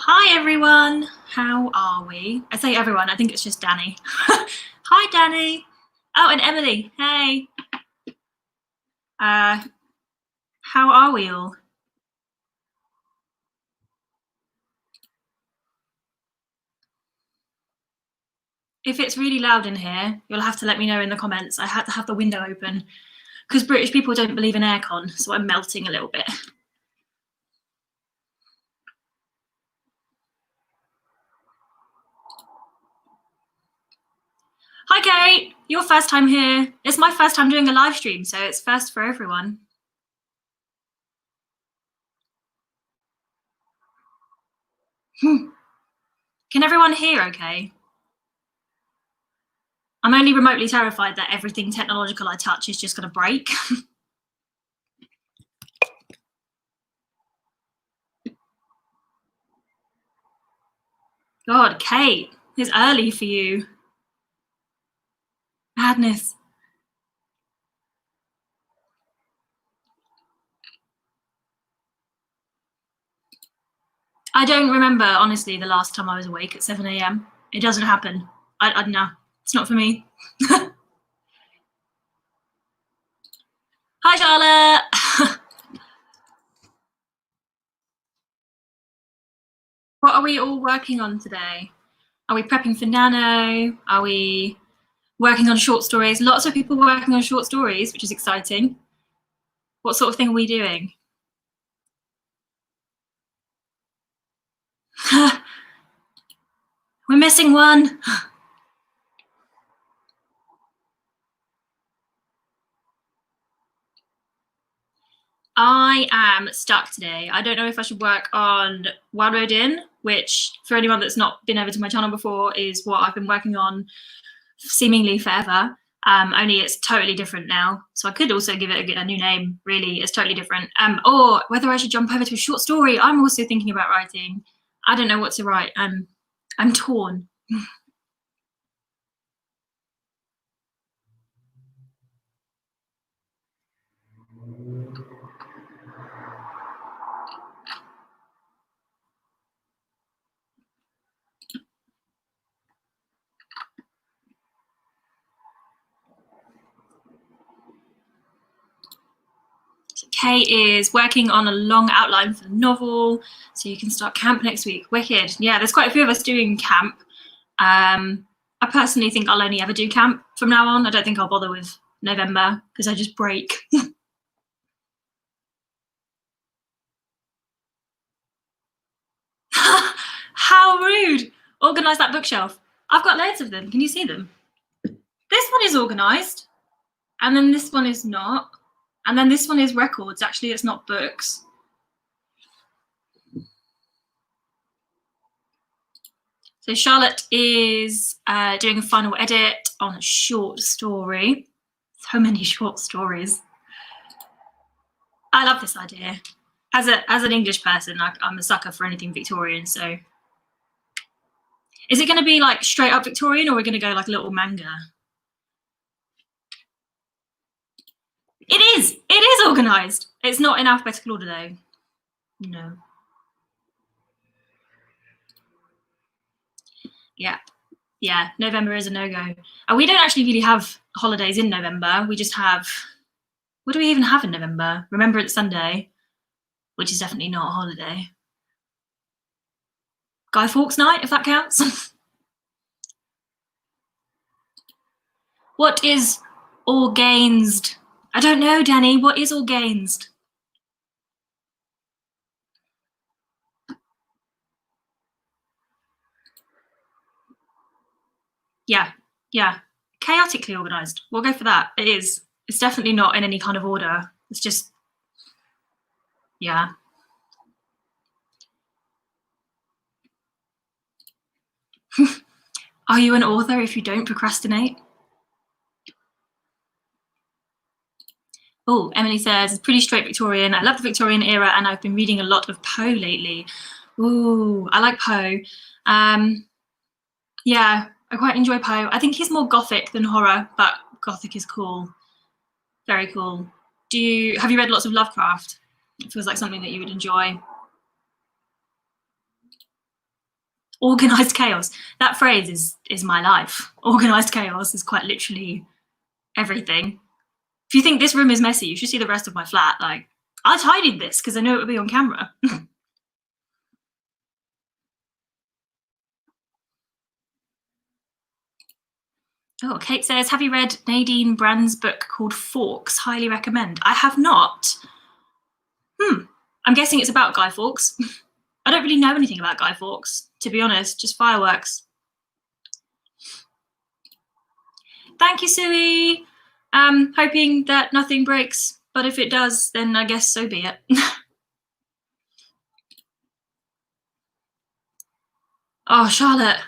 Hi everyone, how are we? I say everyone, I think it's just Danny. Hi Danny. Oh, and Emily, hey. How are we all? If it's really loud in here, you'll have to let me know in the comments. I had to have the window open because British people don't believe in aircon, so I'm melting a little bit. Hi Kate, your first time here. It's my first time doing a live stream, so it's first for everyone. Can everyone hear okay? I'm only remotely terrified that everything technological I touch is just going to break. God, Kate, it's early for you. Madness. I don't remember, honestly, the last time I was awake at 7 a.m. It doesn't happen. I don't know. It's not for me. Hi, Charlotte. What are we all working on today? Are we prepping for Nano? Are we working on short stories? Lots of people working on short stories, which is exciting. What sort of thing are we doing? We're missing one. I am stuck today. I don't know if I should work on Wild Road Inn, which, for anyone that's not been over to my channel before, is what I've been working on seemingly forever. Only it's totally different now. So I could also give it a new name, really. It's totally different. Or whether I should jump over to a short story. I'm also thinking about writing. I don't know what to write. I'm torn. Kay is working on a long outline for the novel, so you can start camp next week. Wicked. Yeah, there's quite a few of us doing camp. I personally think I'll only ever do camp from now on. I don't think I'll bother with November because I just break. How rude. Organise that bookshelf. I've got loads of them. Can you see them? This one is organised, and then this one is not, and then this one is records. Actually, it's not books. So Charlotte is doing a final edit on a short story. So many short stories. I love this idea. As an English person, I'm a sucker for anything Victorian. So, is it going to be like straight up Victorian, or are we going to go like a little manga? It is. It is organised. It's not in alphabetical order though. No. Yeah. Yeah. November is a no-go. And we don't actually really have holidays in November. We just have. What do we even have in November? Remembrance Sunday, which is definitely not a holiday. Guy Fawkes Night, if that counts. What is orgained? I don't know, Danny. What is orgained? Yeah, yeah. Chaotically organised. We'll go for that. It is. It's definitely not in any kind of order. It's just, yeah. Are you an author if you don't procrastinate? Oh, Emily says, it's pretty straight Victorian. I love the Victorian era and I've been reading a lot of Poe lately. Ooh, I like Poe. Yeah, I quite enjoy Poe. I think he's more gothic than horror, but gothic is cool. Very cool. Have you read lots of Lovecraft? It feels like something that you would enjoy. Organized chaos. That phrase is my life. Organized chaos is quite literally everything. If you think this room is messy, you should see the rest of my flat. Like, I tidied this because I know it would be on camera. Oh, Kate says, have you read Nadine Brand's book called Fawkes? Highly recommend. I have not. I'm guessing it's about Guy Fawkes. I don't really know anything about Guy Fawkes, to be honest, just fireworks. Thank you, Sui. Hoping that nothing breaks, but if it does, then I guess so be it. Oh, Charlotte.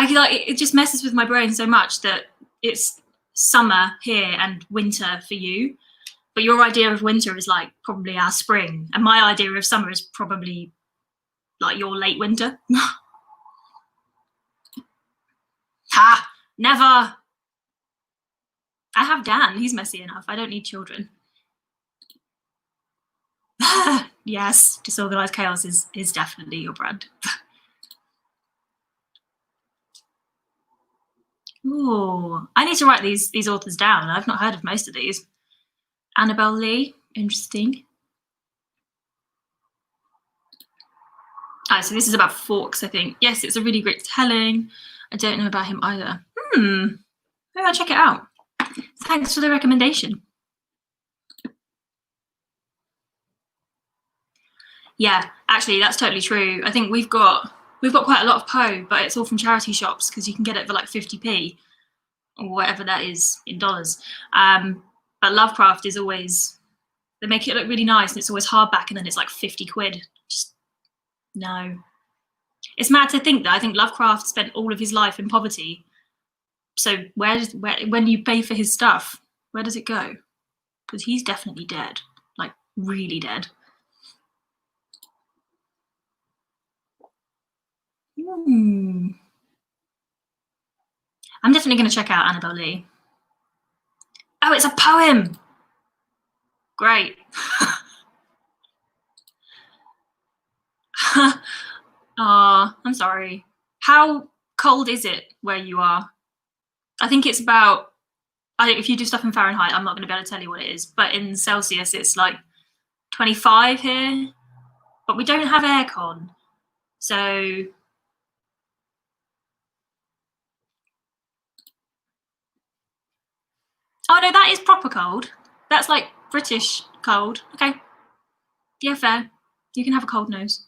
It just messes with my brain so much that it's summer here and winter for you. But your idea of winter is like probably our spring, and my idea of summer is probably like your late winter. Ha! Never! I have Dan, he's messy enough. I don't need children. Yes, disorganized chaos is definitely your brand. Ooh, I need to write these authors down. I've not heard of most of these. Annabelle Lee, interesting. Oh, so this is about Fawkes, I think. Yes, it's a really great telling. I don't know about him either. Maybe I'll check it out. Thanks for the recommendation. Yeah, actually, that's totally true. I think we've got quite a lot of Poe, but it's all from charity shops because you can get it for like 50p or whatever that is in dollars. But Lovecraft is always, they make it look really nice, and it's always hardback, and then it's like 50 quid. Just no. It's mad to think that I think Lovecraft spent all of his life in poverty. So when you pay for his stuff, where does it go? Because he's definitely dead, like really dead. I'm definitely going to check out Annabelle Lee. Oh, it's a poem. Great. Oh, I'm sorry. How cold is it where you are? I think it's about, if you do stuff in Fahrenheit, I'm not going to be able to tell you what it is, but in Celsius, it's like 25 here, but we don't have aircon. So, oh no, that is proper cold. That's like British cold. Okay. Yeah, fair. You can have a cold nose.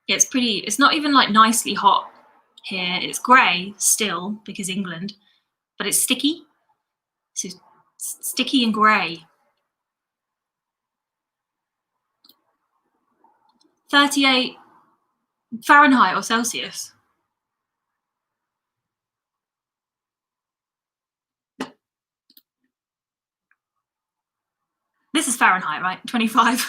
It's not even like nicely hot here. It's grey still because England, but it's sticky. So sticky and grey. 38 Fahrenheit or Celsius. This is Fahrenheit, right? 25.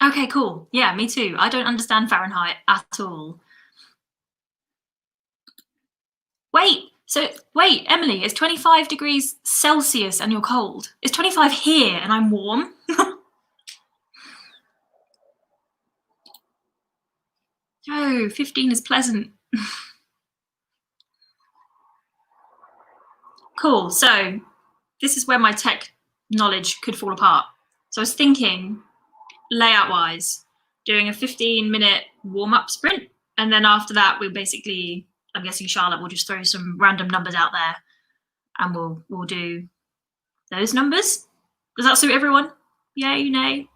Okay, cool. Yeah, me too. I don't understand Fahrenheit at all. Wait, Emily, it's 25 degrees Celsius and you're cold. It's 25 here and I'm warm. Oh, 15 is pleasant. Cool. So this is where my tech knowledge could fall apart. So I was thinking, layout wise, doing a 15-minute warm-up sprint, and then after that we'll basically, I'm guessing Charlotte will just throw some random numbers out there and we'll do those numbers. Does that suit everyone? Yay, nay?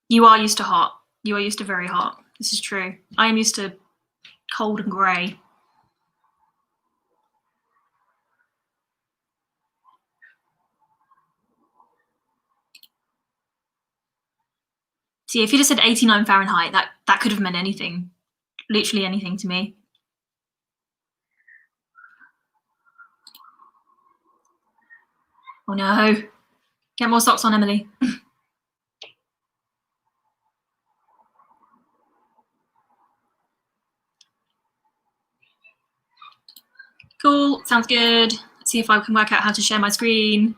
You are used to hot. You are used to very hot. This is true. I am used to cold and grey. See, if you just said 89 Fahrenheit, that could have meant anything. Literally anything to me. Oh no. Get more socks on, Emily. Cool, sounds good. Let's see if I can work out how to share my screen.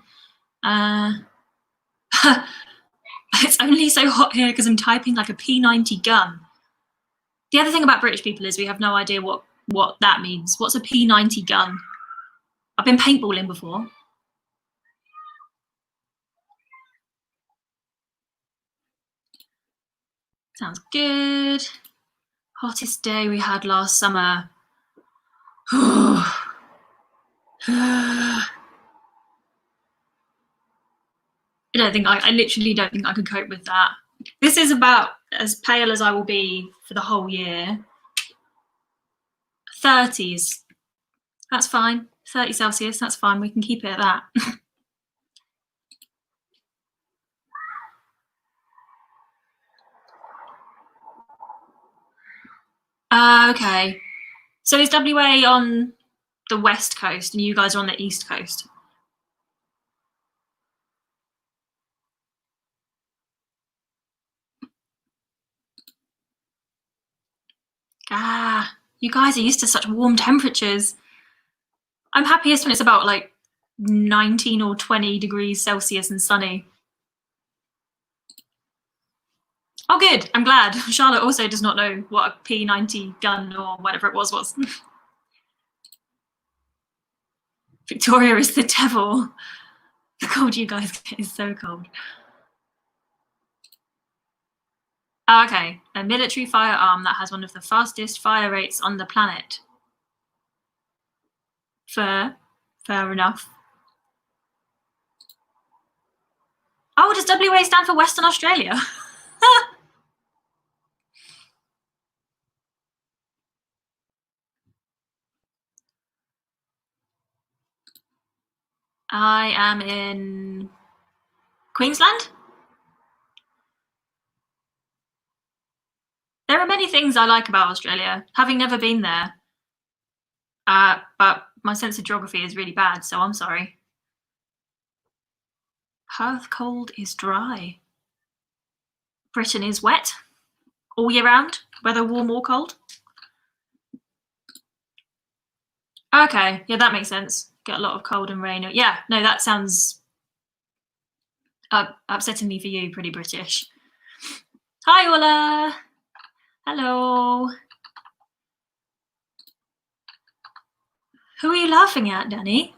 It's only so hot here because I'm typing like a P90 gun. The other thing about British people is we have no idea what that means. What's a P90 gun? I've been paintballing before. Sounds good. Hottest day we had last summer. I literally don't think I could cope with that. This is about as pale as I will be for the whole year. 30s, that's fine. 30 Celsius, that's fine. We can keep it at that. Okay. So is WA on the west coast and you guys are on the east coast? You guys are used to such warm temperatures. I'm happiest when it's about like 19 or 20 degrees Celsius and sunny. Oh, good. I'm glad. Charlotte also does not know what a P90 gun or whatever it was. Victoria is the devil. The cold you guys get is so cold. Okay, a military firearm that has one of the fastest fire rates on the planet. Fair enough. Oh, does WA stand for Western Australia? I am in Queensland. There are many things I like about Australia, having never been there. But my sense of geography is really bad, so I'm sorry. Perth cold is dry. Britain is wet all year round, whether warm or cold. Okay, yeah, that makes sense. Get a lot of cold and rain. Yeah, no, that sounds upsettingly for you, pretty British. Hi, Ola. Hello. Who are you laughing at, Danny?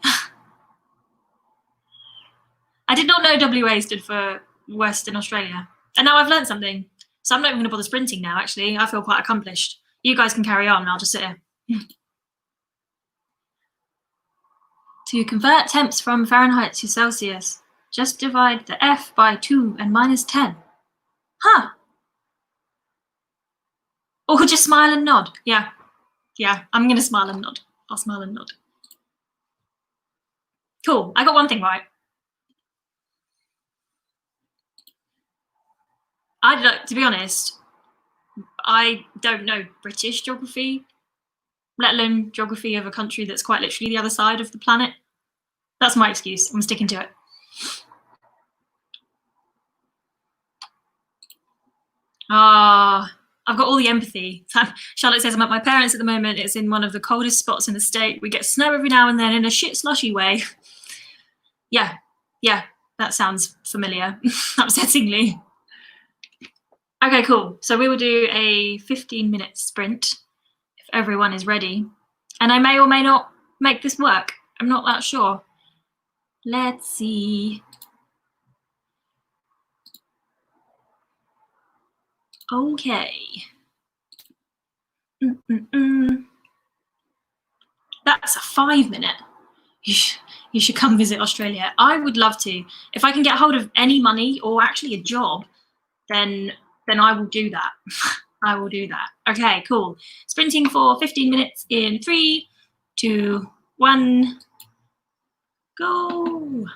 I did not know WA stood for Western Australia. And now I've learned something. So I'm not even going to bother sprinting now, actually. I feel quite accomplished. You guys can carry on, and I'll just sit here. To convert temps from Fahrenheit to Celsius, just divide the F by 2 and minus 10. Huh. Or just smile and nod. Yeah, I'm going to smile and nod. I'll smile and nod. Cool, I got one thing right. To be honest, I don't know British geography, let alone geography of a country that's quite literally the other side of the planet. That's my excuse. I'm sticking to it. I've got all the empathy. Charlotte says I'm at my parents' at the moment. It's in one of the coldest spots in the state. We get snow every now and then in a shit slushy way. Yeah, that sounds familiar, upsettingly. Okay, cool. So we will do a 15-minute sprint if everyone is ready. And I may or may not make this work. I'm not that sure. Let's see. Okay. That's a 5-minute. You should come visit Australia. I would love to. If I can get hold of any money or actually a job, then I will do that. I will do that. Okay, cool. Sprinting for 15 minutes in 3, 2, 1, go.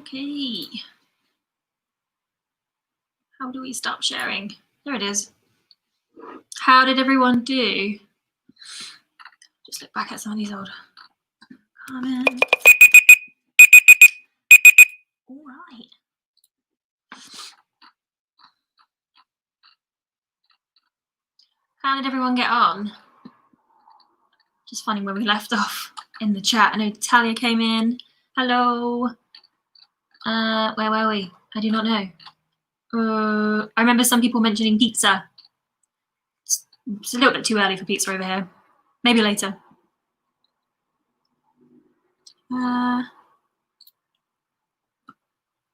Okay. How do we stop sharing? There it is. How did everyone do? Just look back at some of these old comments. All right. How did everyone get on? Just finding where we left off in the chat. I know Talia came in. Hello. Where were we? I do not know. I remember some people mentioning pizza. It's a little bit too early for pizza over here. Maybe later.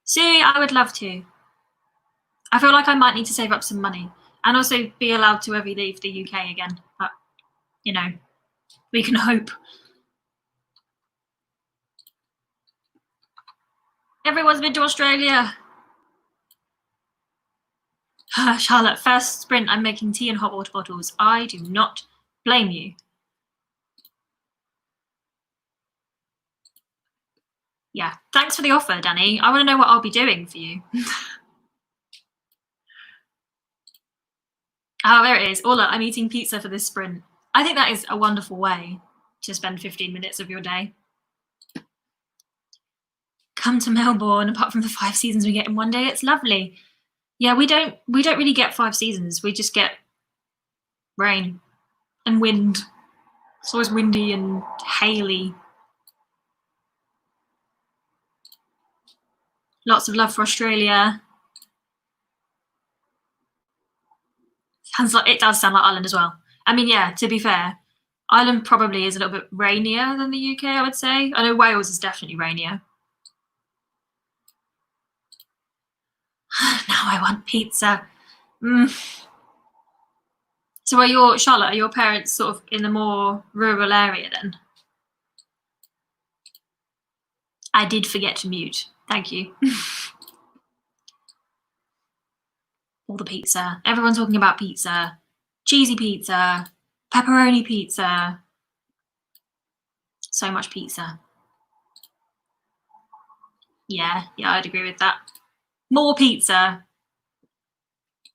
See, I would love to. I feel like I might need to save up some money and also be allowed to ever leave the UK again. But, you know, we can hope. Everyone's been to Australia. Charlotte, first sprint, I'm making tea in hot water bottles. I do not blame you. Yeah, thanks for the offer, Danny. I want to know what I'll be doing for you. Oh, there it is. Orla, I'm eating pizza for this sprint. I think that is a wonderful way to spend 15 minutes of your day. Come to Melbourne. Apart from the 5 seasons we get in one day, it's lovely. Yeah, we don't really get 5 seasons. We just get rain and wind. It's always windy and haily. Lots of love for Australia. It does sound like Ireland as well. I mean, yeah, to be fair, Ireland probably is a little bit rainier than the UK, I would say. I know Wales is definitely rainier. Now I want pizza. So Charlotte, are your parents sort of in the more rural area then? I did forget to mute. Thank you. All the pizza. Everyone's talking about pizza. Cheesy pizza. Pepperoni pizza. So much pizza. Yeah, I'd agree with that. More pizza.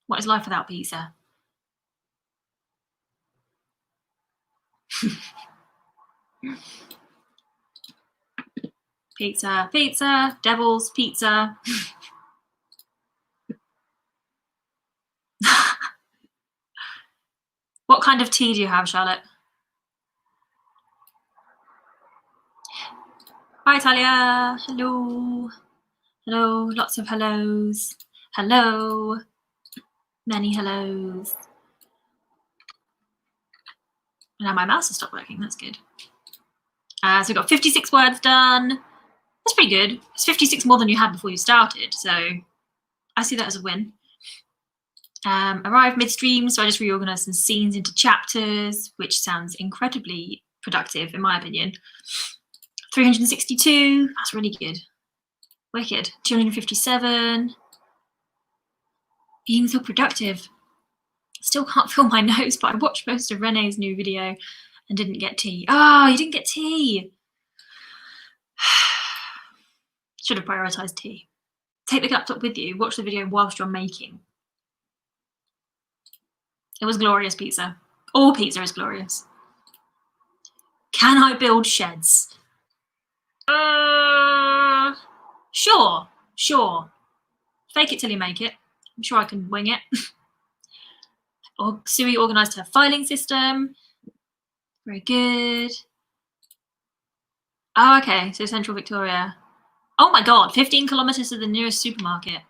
What is life without pizza? Pizza, pizza, devil's pizza. What kind of tea do you have, Charlotte? Hi, Talia. Hello. Hello. Lots of hellos. Hello. Many hellos. Now my mouse has stopped working. That's good. So we've got 56 words done. That's pretty good. It's 56 more than you had before you started, so I see that as a win. Arrived midstream, so I just reorganized some scenes into chapters, which sounds incredibly productive in my opinion. 362, that's really good. Wicked. 257. Being so productive. Still can't feel my nose, but I watched most of Renee's new video and didn't get tea. Oh, you didn't get tea. Should have prioritized tea. Take the laptop with you, watch the video whilst you're making. It was glorious pizza. All pizza is glorious. Can I build sheds? Sure. Fake it till you make it. I'm sure I can wing it. Sui organised her filing system. Very good. Oh, okay. So Central Victoria. Oh my god, 15 kilometres to the nearest supermarket.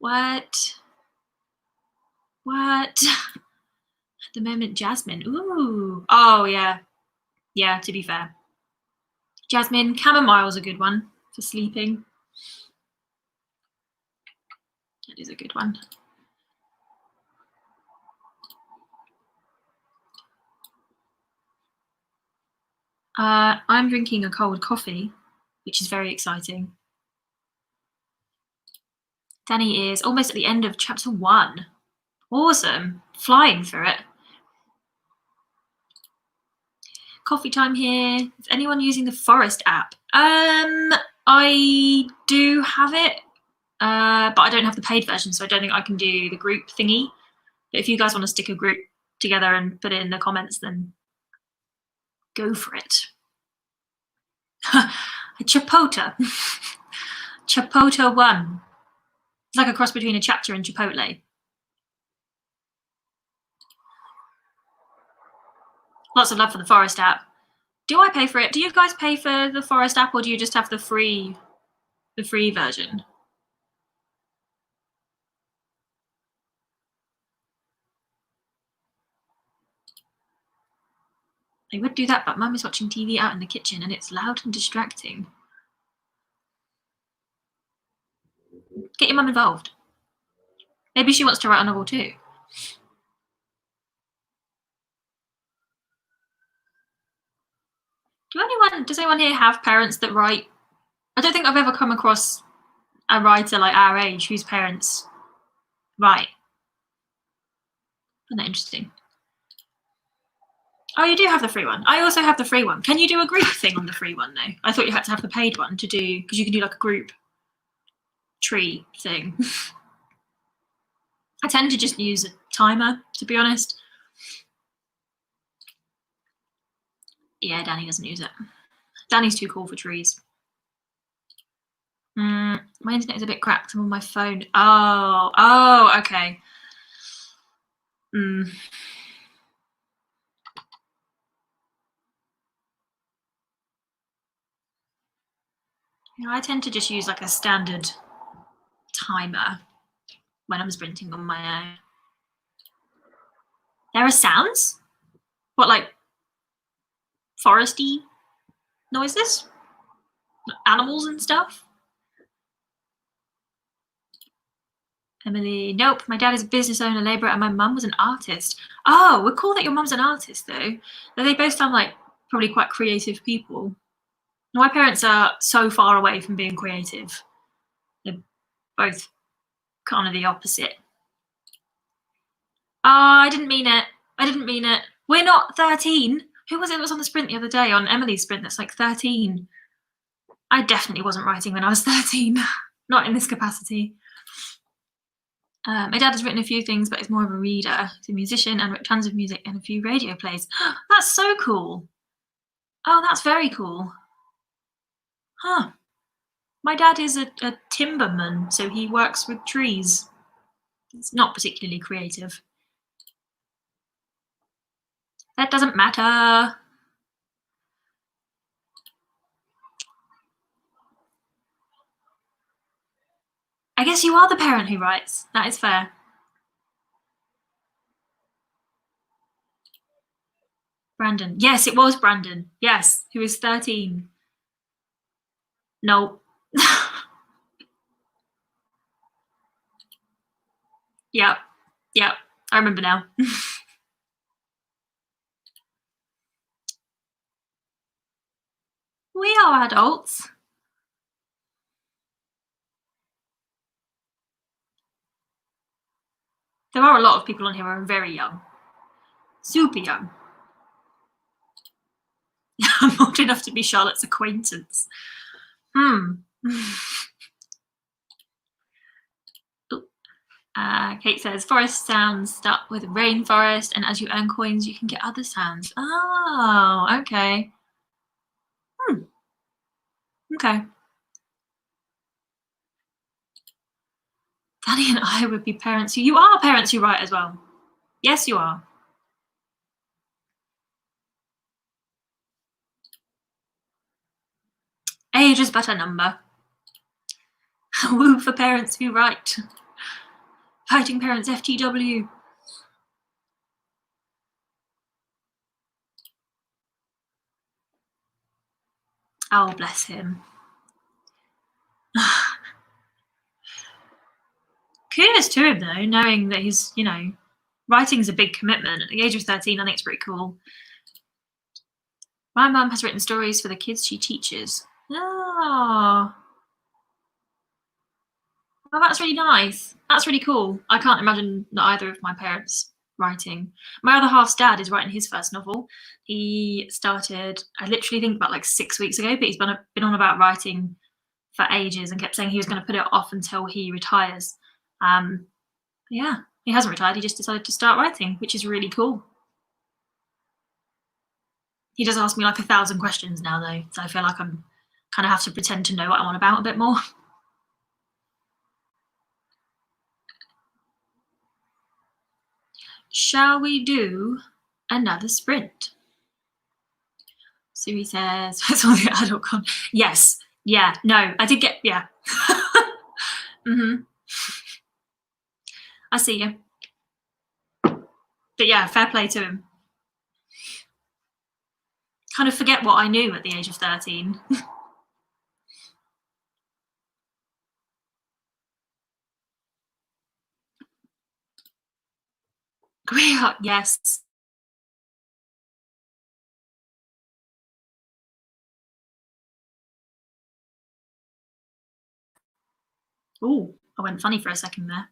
What? At the moment, Jasmine. Ooh. Oh, yeah. Yeah, to be fair. Jasmine, chamomile's a good one for sleeping. That is a good one. I'm drinking a cold coffee, which is very exciting. Danny is almost at the end of chapter 1. Awesome. Flying through it. Coffee time here. Is anyone using the Forest app? I do have it, but I don't have the paid version, so I don't think I can do the group thingy. But if you guys want to stick a group together and put it in the comments, then go for it. Chipotle. Chipotle 1. It's like a cross between a chapter and Chipotle. Lots of love for the Forest app. Do I pay for it? Do you guys pay for the Forest app, or do you just have the free version? I would do that, but Mum is watching TV out in the kitchen and it's loud and distracting. Get your mum involved. Maybe she wants to write a novel too. Does anyone here have parents that write? I don't think I've ever come across a writer like our age whose parents write. Isn't that interesting? Oh, you do have the free one. I also have the free one. Can you do a group thing on the free one though? I thought you had to have the paid one to do, because you can do like a group tree thing. I tend to just use a timer, to be honest. Yeah, Danny doesn't use it. Danny's too cool for trees. My internet is a bit cracked. I'm on my phone. Oh, okay. Yeah, I tend to just use like a standard timer when I'm sprinting on my own. There are sounds? What, like foresty noises? Animals and stuff? Emily, nope. My dad is a business owner, labourer, and my mum was an artist. Oh, we're cool that your mum's an artist, though. They both sound like probably quite creative people. My parents are so far away from being creative. They're both kind of the opposite. I didn't mean it. I didn't mean it. We're not 13. Who was it that was on the sprint the other day, on Emily's sprint, that's like 13? I definitely wasn't writing when I was 13. Not in this capacity. My dad has written a few things, but is more of a reader. He's a musician and wrote tons of music and a few radio plays. That's so cool. Oh, that's very cool. Huh. My dad is a timberman, so he works with trees. It's not particularly creative. That doesn't matter. I guess you are the parent who writes. That is fair. Brandon. Yes, it was Brandon. Yes, who was 13. No. Yep. I remember now. We are adults. There are a lot of people on here who are very young. Super young. I'm old enough to be Charlotte's acquaintance. Kate says, forest sounds start with rainforest, and as you earn coins, you can get other sounds. Oh, okay. Okay. Danny and I would be parents who, you are parents who write as well. Yes, you are. Age is but a number. Woo for parents who write. Fighting Parents FTW. Oh, bless him. Kudos to him, though, knowing that he's, writing is a big commitment. At the age of 13, I think it's pretty cool. My mum has written stories for the kids she teaches. Oh, that's really nice. That's really cool. I can't imagine that either of my parents writing. My other half's dad is writing his first novel. He started, I literally think about like 6 weeks ago, but he's been on about writing for ages and kept saying he was going to put it off until he retires. Yeah, he hasn't retired. He just decided to start writing, which is really cool. He does ask me like 1,000 questions now, though, so I feel like I'm kind of have to pretend to know what I'm on about a bit more. Shall we do another sprint? Sue says, that's all the adult con. Yes. Yeah. No, I did get, yeah. I see you. But yeah, fair play to him. Kind of forget what I knew at the age of 13. Yes. Oh, I went funny for a second there.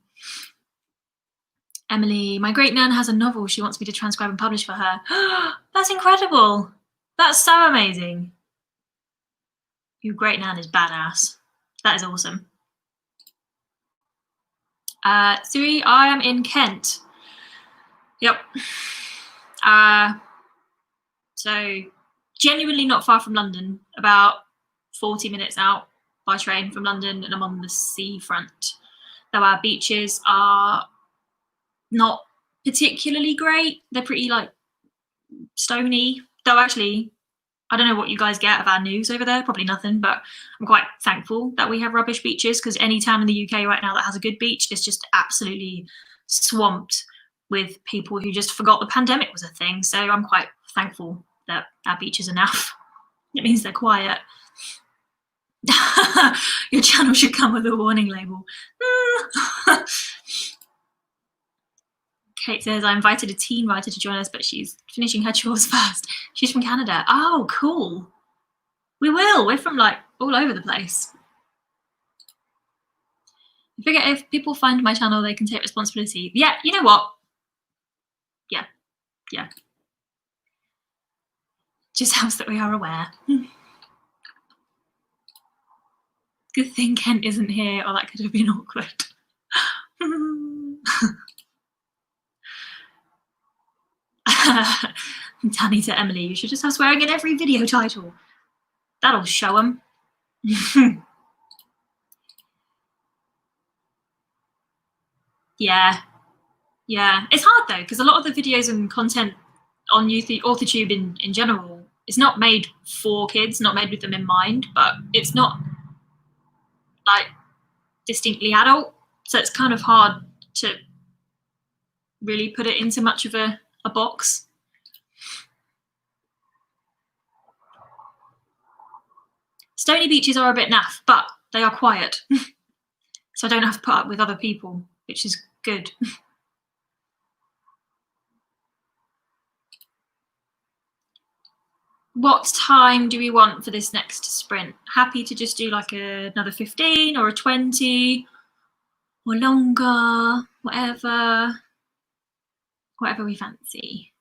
Emily, my great nan has a novel she wants me to transcribe and publish for her. That's incredible. That's so amazing. Your great nan is badass. That is awesome. Suri, I am in Kent. Yep. So genuinely not far from London, about 40 minutes out by train from London, and I'm on the seafront. Though our beaches are not particularly great. They're pretty like stony. Though actually, I don't know what you guys get of our news over there, probably nothing, but I'm quite thankful that we have rubbish beaches, because any town in the UK right now that has a good beach is just absolutely swamped with people who just forgot the pandemic was a thing. So I'm quite thankful that our beaches are now. It means they're quiet. Your channel should come with a warning label. Kate says, I invited a teen writer to join us, but she's finishing her chores first. She's from Canada. Oh, cool. We will. We're from like all over the place. I figure if people find my channel, they can take responsibility. Yeah, you know what? Yeah. Just helps that we are aware. Good thing Kent isn't here, or that could have been awkward. Danny to Emily, you should just have swearing in every video title. That'll show them. Yeah. It's hard though, because a lot of the videos and content on AuthorTube in general, it's not made for kids, not made with them in mind, but it's not like distinctly adult, so it's kind of hard to really put it into much of a box. Stony beaches are a bit naff, but they are quiet. So I don't have to put up with other people, which is good. What time do we want for this next sprint? Happy to just do like another 15 or a 20 or longer, whatever we fancy.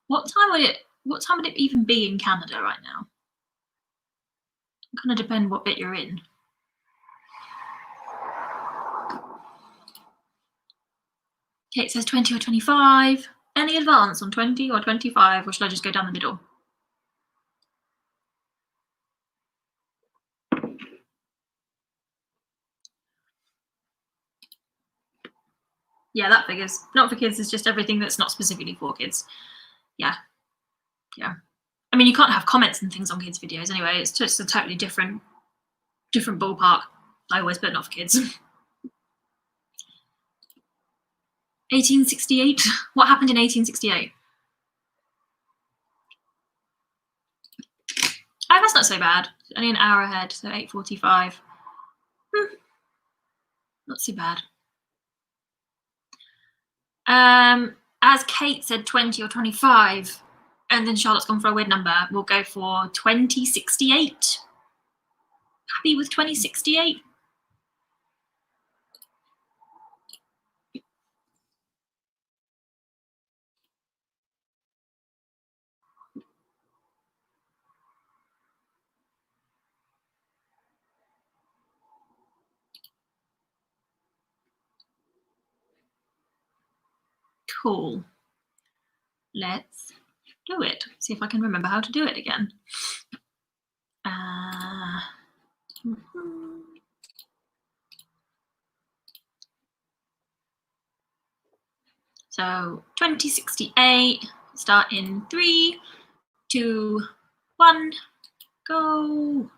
What time would it even be in Canada right now? It kind of depend what bit you're in. Kate says 20 or 25. Any advance on 20 or 25, or should I just go down the middle? Yeah, that figures. Not for kids, it's just everything that's not specifically for kids. Yeah. I mean, you can't have comments and things on kids' videos anyway. It's just a totally different ballpark. I always put not for kids. 1868. What happened in 1868? Oh, that's not so bad. Only an hour ahead, so 8:45. Not too bad. As Kate said, 20 or 25, and then Charlotte's gone for a weird number. We'll go for 2068. Happy with 2068? Cool. Let's do it. See if I can remember how to do it again. So 2068, start in 3, 2, 1, go.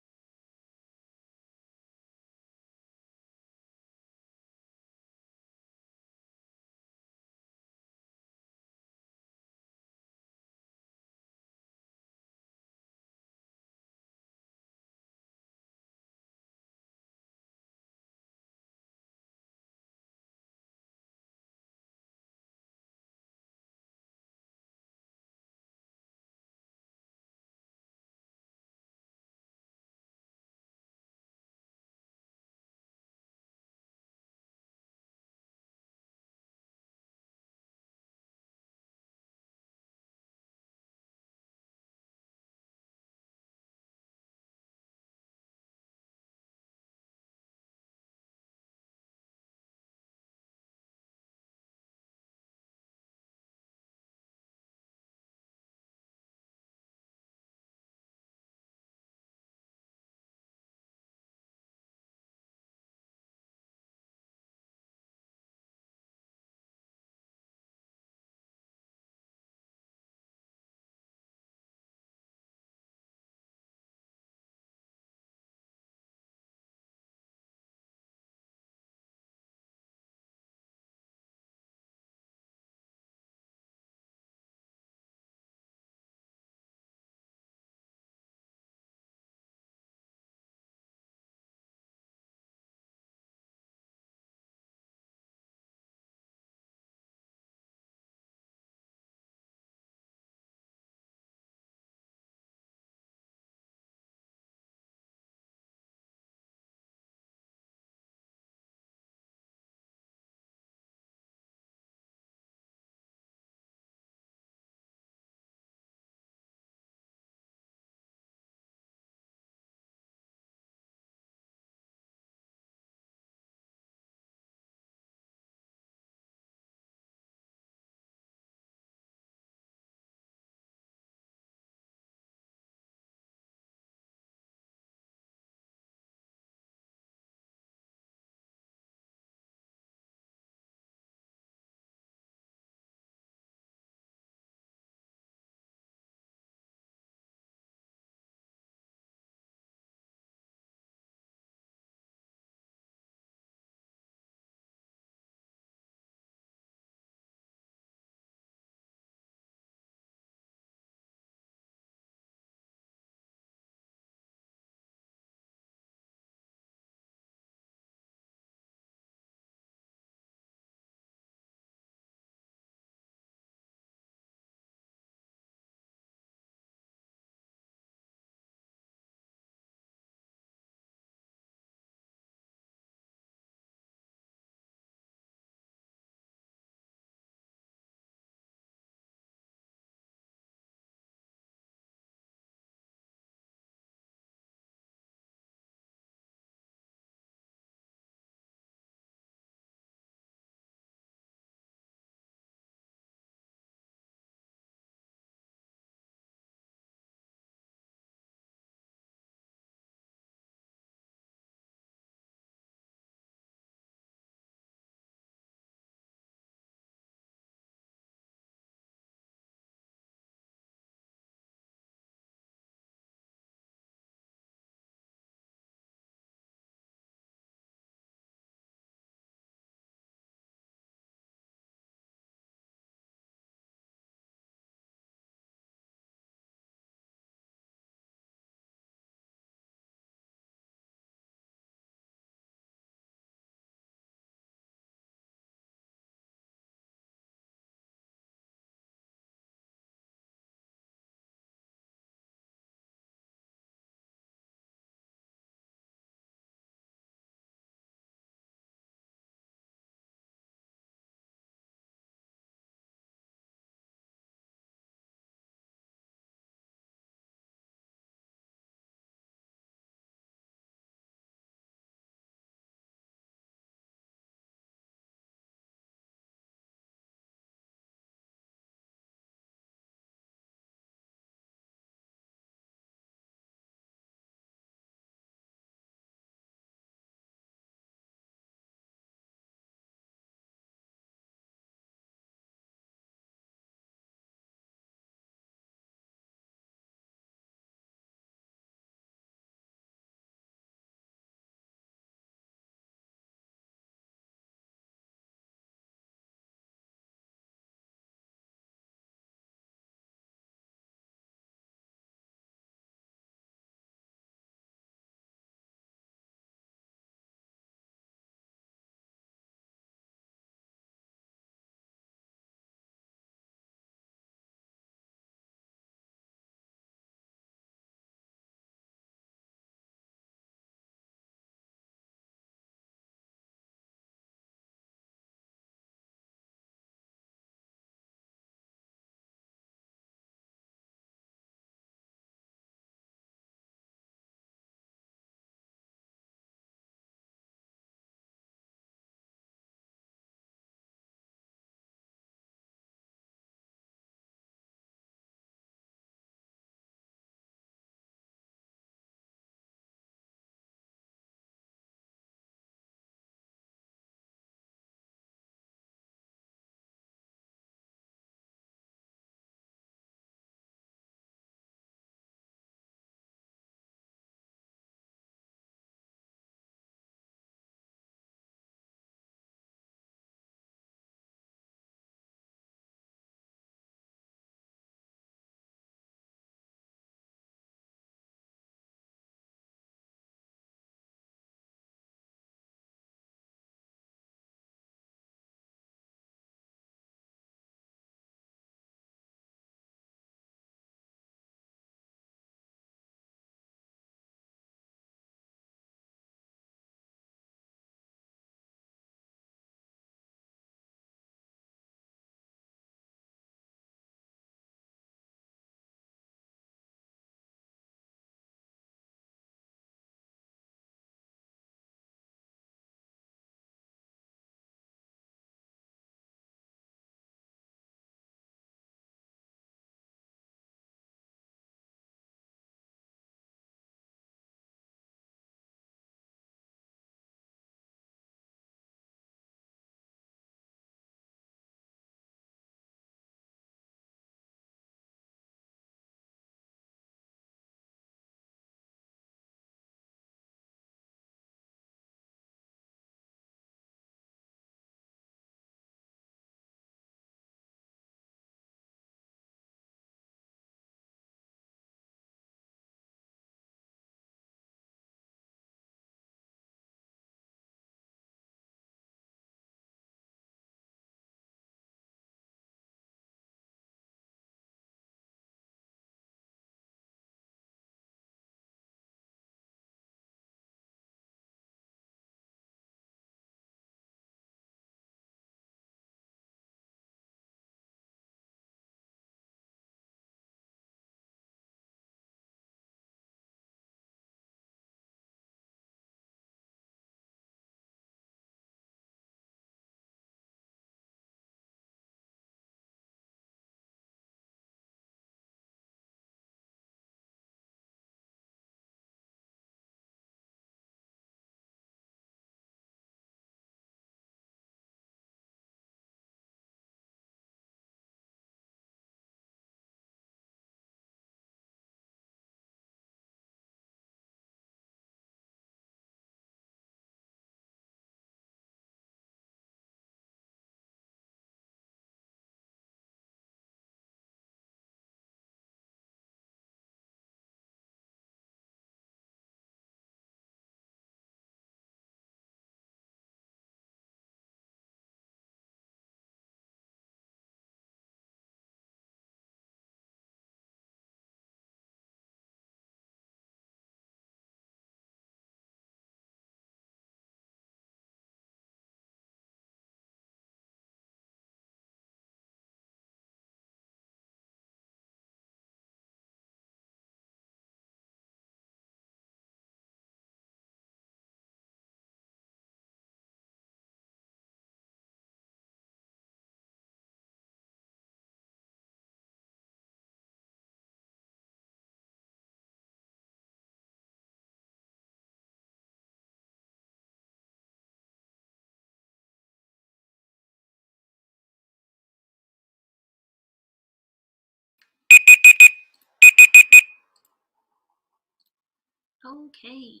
Okay.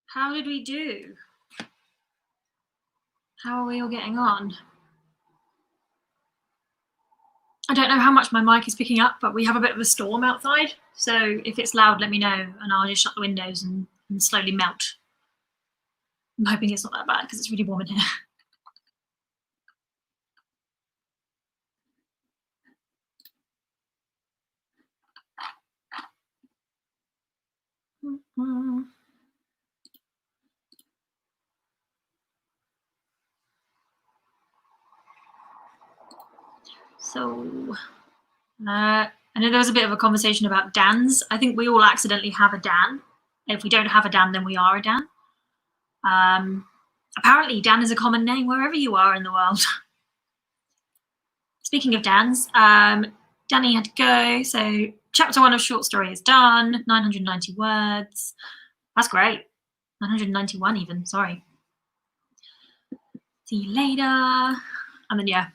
How did we do? How are we all getting on? I don't know how much my mic is picking up, but we have a bit of a storm outside. So if it's loud, let me know, and I'll just shut the windows and slowly melt. I'm hoping it's not that bad because it's really warm in here. So, I know there was a bit of a conversation about Dans. I think we all accidentally have a Dan. If we don't have a Dan, then we are a Dan. Apparently, Dan is a common name wherever you are in the world. Speaking of Dans, Danny had to go. So chapter 1 of short story is done. 990 words. That's great. 991 even, sorry. See you later. And then, yeah,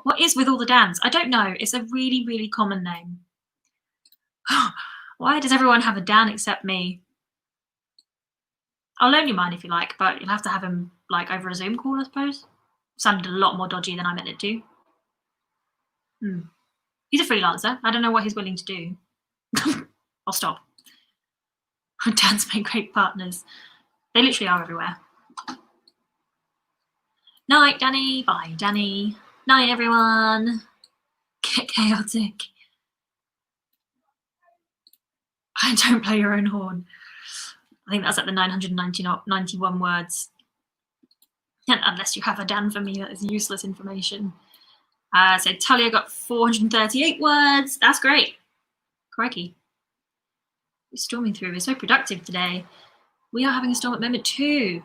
what is with all the Dans? I don't know. It's a really, really common name. Why does everyone have a Dan except me? I'll loan you mine if you like, but you'll have to have him like over a Zoom call, I suppose. Sounded a lot more dodgy than I meant it to. He's a freelancer. I don't know what he's willing to do. I'll stop. Dans make great partners. They literally are everywhere. Night, Danny. Bye, Danny. Night, everyone. Get chaotic. I don't play your own horn. I think that's at the 991 words. And unless you have a Dan for me, that is useless information. So Talia got 438 words. That's great. Crikey. We're storming through. We're so productive today. We are having a storm at the moment too.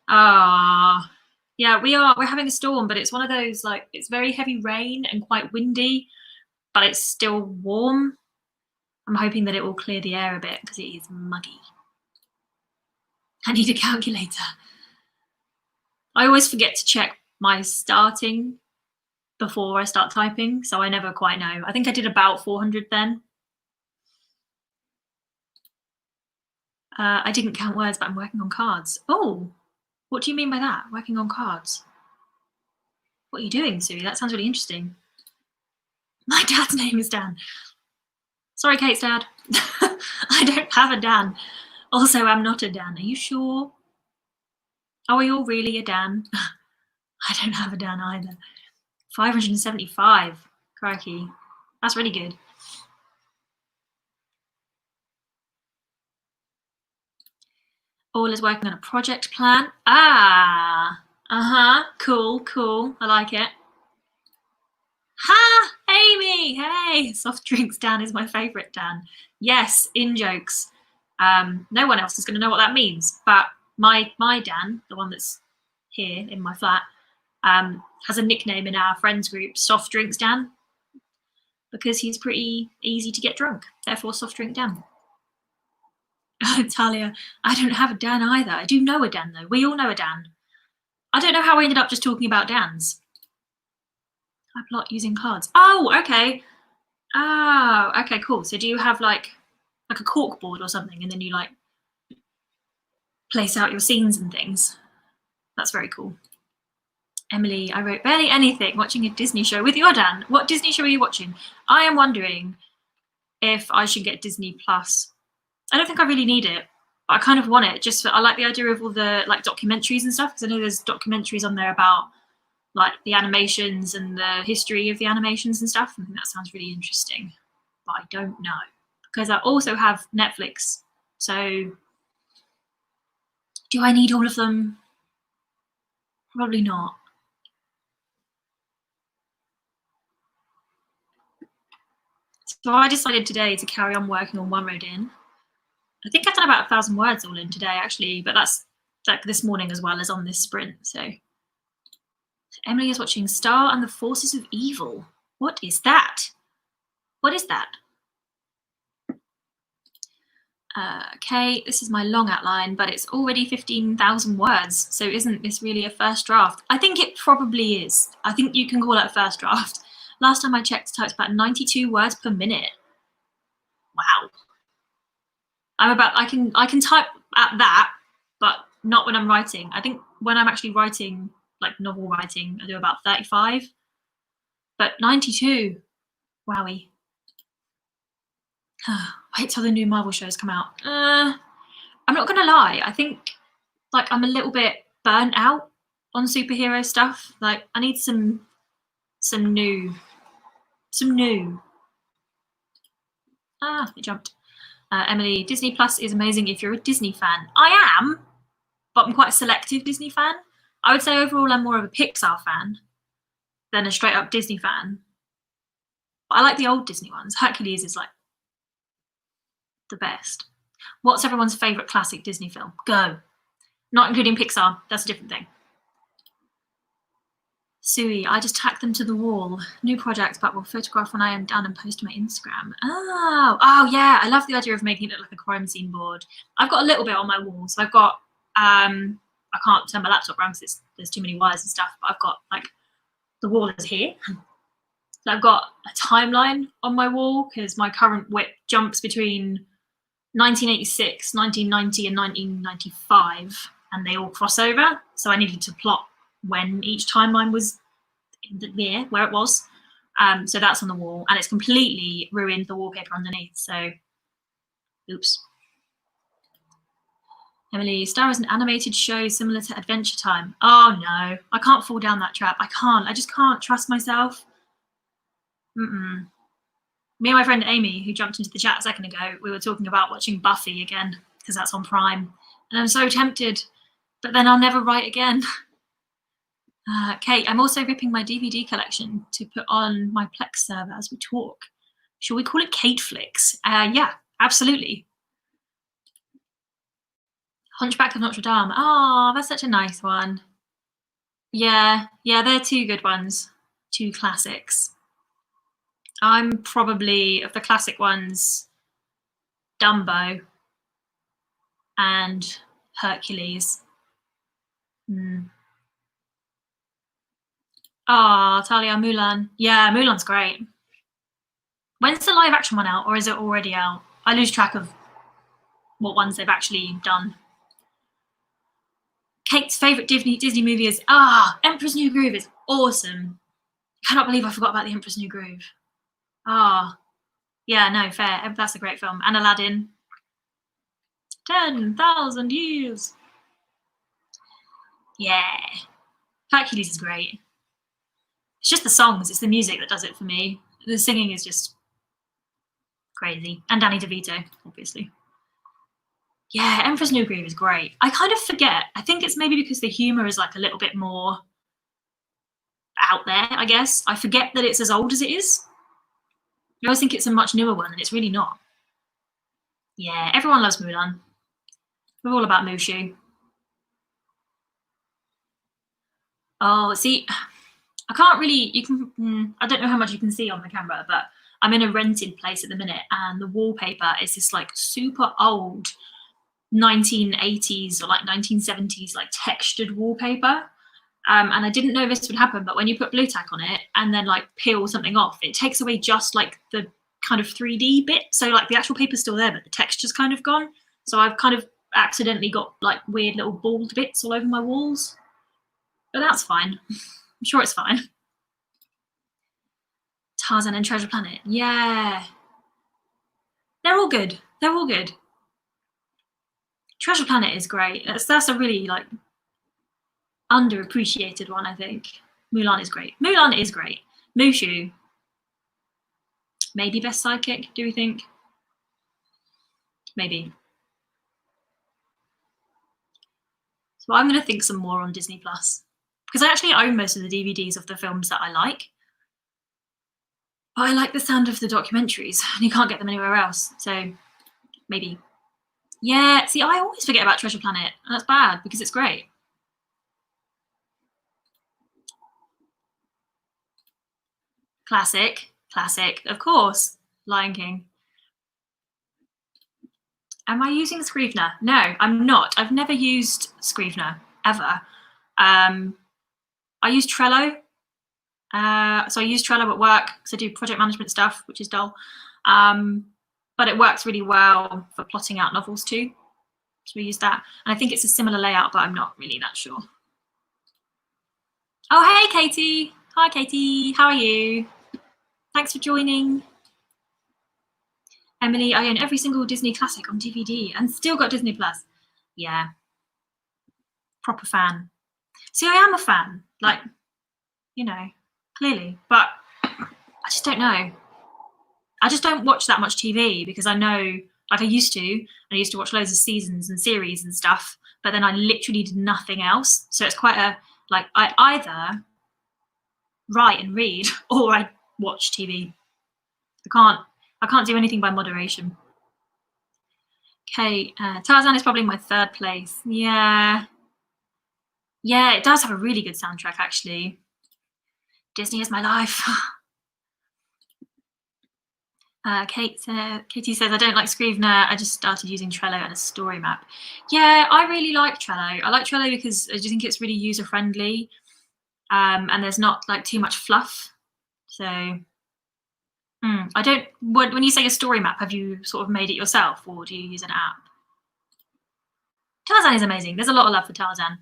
Yeah, we are. We're having a storm, but it's one of those, like, it's very heavy rain and quite windy, but it's still warm. I'm hoping that it will clear the air a bit because it is muggy. I need a calculator. I always forget to check my starting before I start typing, so I never quite know. I think I did about 400 then. I didn't count words, but I'm working on cards. Oh, what do you mean by that? Working on cards? What are you doing, Sue? That sounds really interesting. My dad's name is Dan. Sorry, Kate's dad. I don't have a Dan. Also, I'm not a Dan. Are you sure? Are we all really a Dan? I don't have a Dan either. 575. Crikey. That's really good. All is working on a project plan. Cool, cool. I like it. Ha! Amy! Hey! Soft drinks Dan is my favourite Dan. Yes, in jokes. No one else is going to know what that means, but my Dan, the one that's here in my flat, has a nickname in our friends group, Soft Drinks Dan, because he's pretty easy to get drunk, therefore Soft Drink Dan. Talia, I don't have a Dan either. I do know a Dan though. We all know a Dan. I don't know how we ended up just talking about Dans. I plot using cards. Oh, okay. Oh, okay, cool. So do you have like a cork board or something, and then you like place out your scenes and things? That's very cool. Emily, I wrote barely anything watching a Disney show with your Dan. What Disney show are you watching? I am wondering if I should get Disney Plus. I don't think I really need it, but I kind of want it. Just I like the idea of all the like documentaries and stuff, because I know there's documentaries on there about like the animations and the history of the animations and stuff. I think that sounds really interesting, but I don't know because I also have Netflix. So do I need all of them? Probably not. So I decided today to carry on working on One Road In. I think I've done about 1,000 words all in today, actually, but that's like this morning as well as on this sprint. So Emily is watching Star and the Forces of Evil. What is that? What is that? Okay, this is my long outline, but it's already 15,000 words. So isn't this really a first draft? I think it probably is. I think you can call it a first draft. Last time I checked, it types about 92 words per minute. Wow. I can type at that, but not when I'm writing. I think when I'm actually writing, like novel writing, I do about 35, but 92, wowie. Wait till the new Marvel shows come out. I'm not gonna lie, I think like I'm a little bit burnt out on superhero stuff. Like I need some new. It jumped. Emily, Disney Plus is amazing if you're a Disney fan. I am, but I'm quite a selective Disney fan. I would say overall I'm more of a Pixar fan than a straight up Disney fan. But I like the old Disney ones. Hercules is like the best. What's everyone's favourite classic Disney film? Go. Not including Pixar. That's a different thing. Sui, I just tacked them to the wall. New project, but will photograph when I am done and post to my Instagram. Oh yeah. I love the idea of making it look like a crime scene board. I've got a little bit on my wall. So I've got, I can't turn my laptop around because there's too many wires and stuff, but I've got like, the wall is here. So I've got a timeline on my wall because my current whip jumps between 1986, 1990 and 1995, and they all cross over. So I needed to plot when each timeline was there, where it was. So that's on the wall, and it's completely ruined the wallpaper underneath. So, oops. Emily, Star is an animated show similar to Adventure Time. Oh no, I can't fall down that trap. I can't. I just can't trust myself. Me and my friend Amy, who jumped into the chat a second ago, we were talking about watching Buffy again because that's on Prime, and I'm so tempted, but then I'll never write again. Kate, I'm also ripping my DVD collection to put on my Plex server as we talk. Shall we call it Kate Flicks? Yeah, absolutely. Hunchback of Notre Dame. Oh, that's such a nice one. Yeah, they're two good ones. Two classics. I'm probably, of the classic ones, Dumbo and Hercules. Talia, Mulan. Yeah, Mulan's great. When's the live action one out, or is it already out? I lose track of what ones they've actually done. Kate's favourite Disney movie is Emperor's New Groove is awesome. I cannot believe I forgot about the Emperor's New Groove. Yeah, no, fair. That's a great film. And Aladdin. 10,000 years. Yeah. Hercules is great. It's just the songs, it's the music that does it for me. The singing is just crazy. And Danny DeVito, obviously. Yeah, Emperor's New Groove is great. I kind of forget. I think it's maybe because the humour is like a little bit more out there, I guess. I forget that it's as old as it is. I always think it's a much newer one, and it's really not. Yeah, everyone loves Mulan. We're all about Mushu. Oh, see, I can't really, I don't know how much you can see on the camera, but I'm in a rented place at the minute, and the wallpaper is this like super old 1980s or like 1970s like textured wallpaper. And I didn't know this would happen, but when you put blue tack on it and then like peel something off, it takes away just like the kind of 3D bit. So like the actual paper's still there, but the texture's kind of gone. So I've kind of accidentally got like weird little bald bits all over my walls. But that's fine. I'm sure it's fine. Tarzan and Treasure Planet. Yeah. They're all good. They're all good. Treasure Planet is great. That's a really like underappreciated one, I think. Mulan is great. Mulan is great. Mushu. Maybe best sidekick, do we think? Maybe. So I'm going to think some more on Disney Plus. Because I actually own most of the DVDs of the films that I like. But I like the sound of the documentaries, and you can't get them anywhere else. So maybe. Yeah, see, I always forget about Treasure Planet, and that's bad because it's great. Classic, of course. Lion King. Am I using Scrivener? No, I'm not. I've never used Scrivener, ever. I use Trello. So I use Trello at work because I do project management stuff, which is dull. but it works really well for plotting out novels too. So we use that. And I think it's a similar layout, but I'm not really that sure. Oh, hey, Katie. Hi, Katie. How are you? Thanks for joining. Emily, I own every single Disney classic on DVD and still got Disney Plus. Yeah. Proper fan. See, I am a fan, like, you know, clearly, but I just don't know. I just don't watch that much TV because I know, like I used to watch loads of seasons and series and stuff, but then I literally did nothing else. So it's quite a, like, I either write and read or I watch TV. I can't do anything by moderation. Okay, Tarzan is probably my third place. Yeah. Yeah, it does have a really good soundtrack, actually. Disney is my life. Katie says, I don't like Scrivener. I just started using Trello and a story map. Yeah, I really like Trello. I like Trello because I just think it's really user-friendly, and there's not like too much fluff. So I don't. When you say a story map, have you sort of made it yourself, or do you use an app? Tarzan is amazing. There's a lot of love for Tarzan.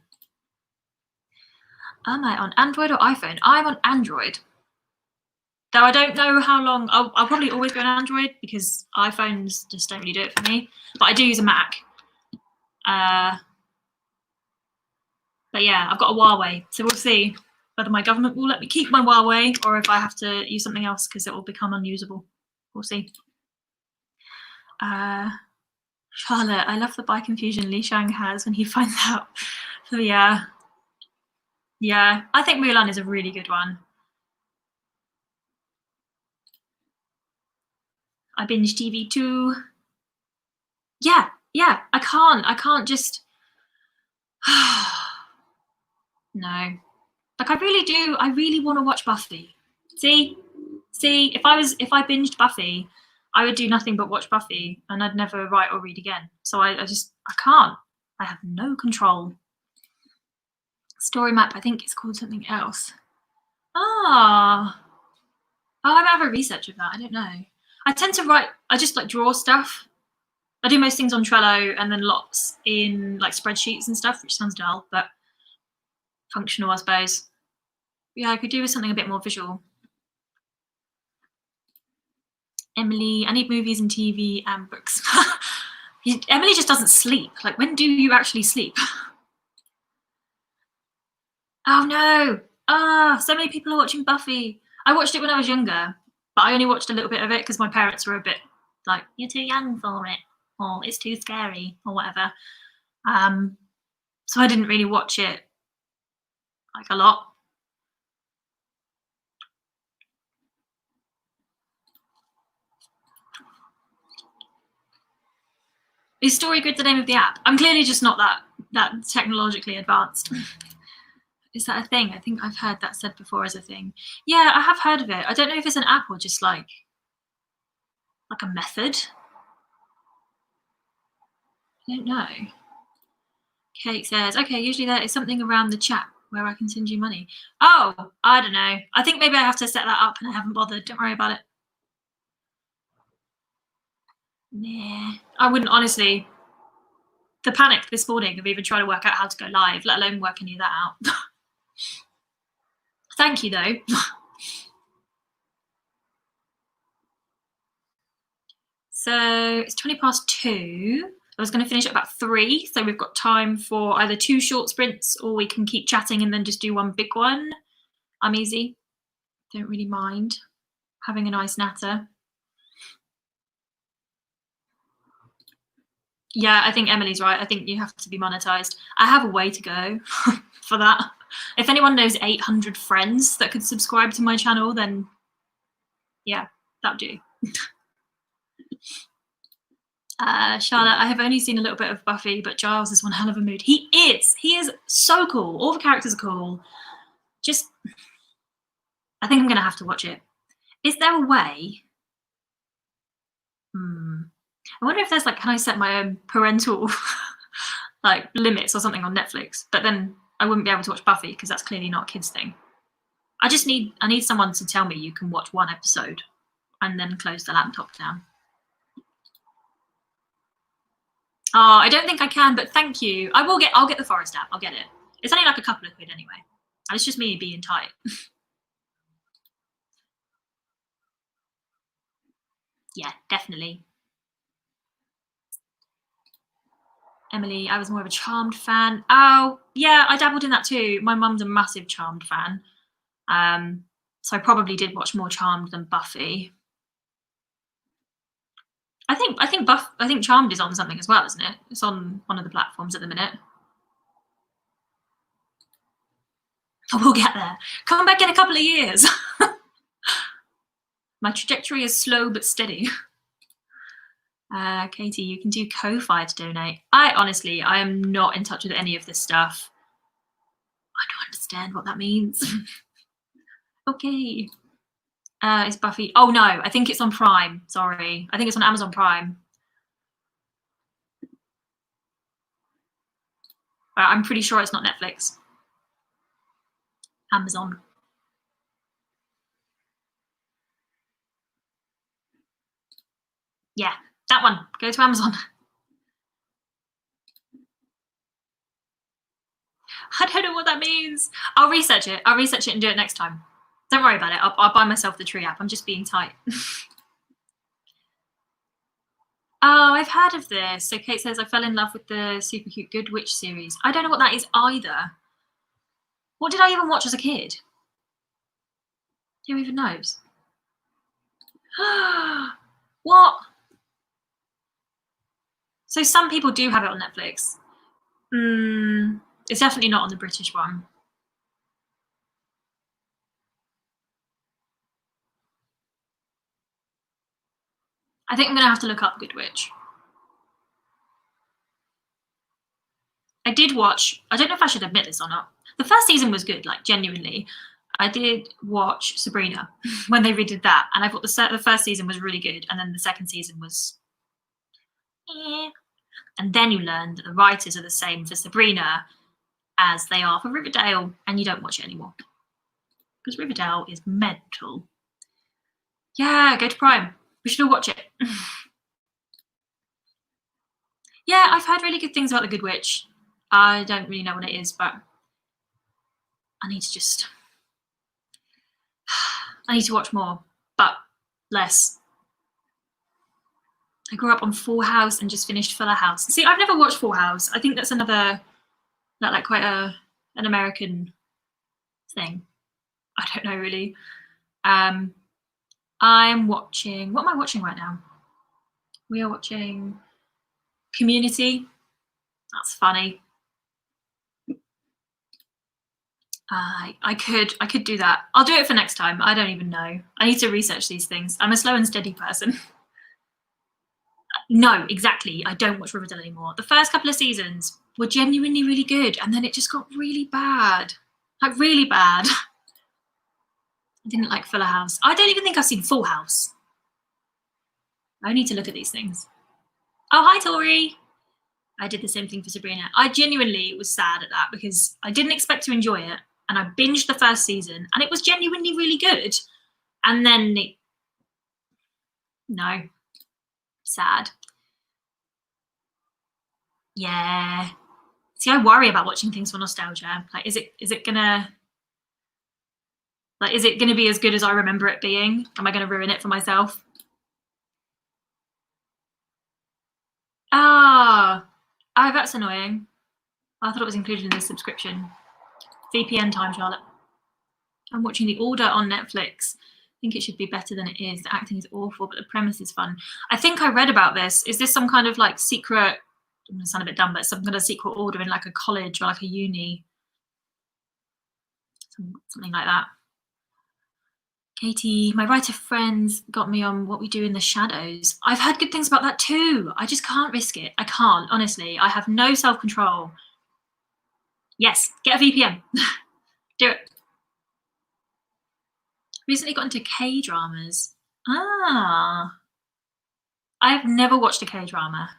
Am I on Android or iPhone? I'm on Android. Though I don't know how long. I'll probably always be on Android because iPhones just don't really do it for me. But I do use a Mac. But yeah, I've got a Huawei, so we'll see whether my government will let me keep my Huawei or if I have to use something else because it will become unusable. We'll see. Charlotte, I love the bike confusion Li Shang has when he finds out. So yeah, I think Mulan is a really good one. I binge TV too. Yeah, I can't just. No, like I really want to watch Buffy. See, if I binged Buffy, I would do nothing but watch Buffy, and I'd never write or read again. So I can't. I have no control. Story map, I think it's called something else. I might have a research of that. I don't know. I tend to write. I just like draw stuff. I do most things on Trello and then lots in like spreadsheets and stuff, which sounds dull, but functional, I suppose. Yeah, I could do with something a bit more visual. Emily, I need movies and TV and books. Emily just doesn't sleep. Like, when do you actually sleep? Oh no! So many people are watching Buffy. I watched it when I was younger, but I only watched a little bit of it because my parents were a bit like, "You're too young for it," or "It's too scary," or whatever. So I didn't really watch it like a lot. Is StoryGrid the name of the app? I'm clearly just not that technologically advanced. Is that a thing? I think I've heard that said before as a thing. Yeah, I have heard of it. I don't know if it's an app or just like a method. I don't know. Kate says, okay, usually there is something around the chat where I can send you money. Oh, I don't know. I think maybe I have to set that up and I haven't bothered. Don't worry about it. Nah, I wouldn't, honestly. The panic this morning of even trying to work out how to go live, let alone work any of that out. Thank you, though. So it's 2:20. I was going to finish at about 3, so we've got time for either 2 short sprints or we can keep chatting and then just do one big one. I'm easy. Don't really mind having a nice natter. Yeah, I think Emily's right. I think you have to be monetized. I have a way to go for that. If anyone knows 800 friends that could subscribe to my channel, then yeah, that'll do. Charlotte, I have only seen a little bit of Buffy, but Giles is one hell of a mood. He is so cool. All the characters are cool. Just, I think I'm going to have to watch it. Is there a way? I wonder if there's like, can I set my own parental like limits or something on Netflix? But then I wouldn't be able to watch Buffy because that's clearly not a kids thing. I need someone to tell me you can watch one episode and then close the laptop down. Oh, I don't think I can, but thank you. I'll get the Forest app. I'll get it. It's only like a couple of quid anyway. And it's just me being tight. Yeah, definitely. Emily, I was more of a Charmed fan. Oh, yeah, I dabbled in that too. My mum's a massive Charmed fan. So I probably did watch more Charmed than Buffy. I think Charmed is on something as well, isn't it? It's on one of the platforms at the minute. We'll get there. Come back in a couple of years. My trajectory is slow but steady. Katie, you can do Ko-Fi to donate. I am not in touch with any of this stuff. I don't understand what that means. Okay. Is Buffy? Oh no, I think it's on Prime. Sorry, I think it's on Amazon Prime. I'm pretty sure it's not Netflix. Amazon. Yeah, that one. Go to Amazon. I don't know what that means. I'll research it. I'll research it and do it next time. Don't worry about it. I'll buy myself the Tree app. I'm just being tight. Oh, I've heard of this. So Kate says I fell in love with the super cute Good Witch series. I don't know what that is either. What did I even watch as a kid? Who even knows? What? So some people do have it on Netflix. It's definitely not on the British one. I think I'm going to have to look up Good Witch. I did watch, I don't know if I should admit this or not. The first season was good, like genuinely. I did watch Sabrina when they redid that, and I thought the first season was really good, and then the second season was And then you learn that the writers are the same for Sabrina as they are for Riverdale, and you don't watch it anymore. Because Riverdale is mental. Yeah, go to Prime. We should all watch it. Yeah, I've heard really good things about The Good Witch. I don't really know what it is, but I need to just. I need to watch more, but less. I grew up on Full House and just finished Fuller House. See, I've never watched Full House. I think that's another, like quite an American thing. I don't know really. I'm watching. What am I watching right now? We are watching Community. That's funny. I could do that. I'll do it for next time. I don't even know. I need to research these things. I'm a slow and steady person. No, exactly. I don't watch Riverdale anymore. The first couple of seasons were genuinely really good, and then it just got really bad. Like really bad. I didn't like Fuller House. I don't even think I've seen Full House. I need to look at these things. Oh, hi, Tori. I did the same thing for Sabrina. I genuinely was sad at that because I didn't expect to enjoy it, and I binged the first season, and it was genuinely really good. And then, no, sad. Yeah. See, I worry about watching things for nostalgia. Like, is it gonna be as good as I remember it being? Am I gonna ruin it for myself? Ah, oh, that's annoying. I thought it was included in the subscription. VPN time, Charlotte. I'm watching The Order on Netflix. I think it should be better than it is. The acting is awful, but the premise is fun. I think I read about this. Is this some kind of like secret? I'm gonna sound a bit dumb, but some kind of secret order in like a college or like a uni, something like that. Katie, my writer friends got me on What We Do in the Shadows. I've heard good things about that too. I just can't risk it. I can't, honestly. I have no self control. Yes, get a VPN. Do it. Recently got into K dramas. Ah, I've never watched a K drama.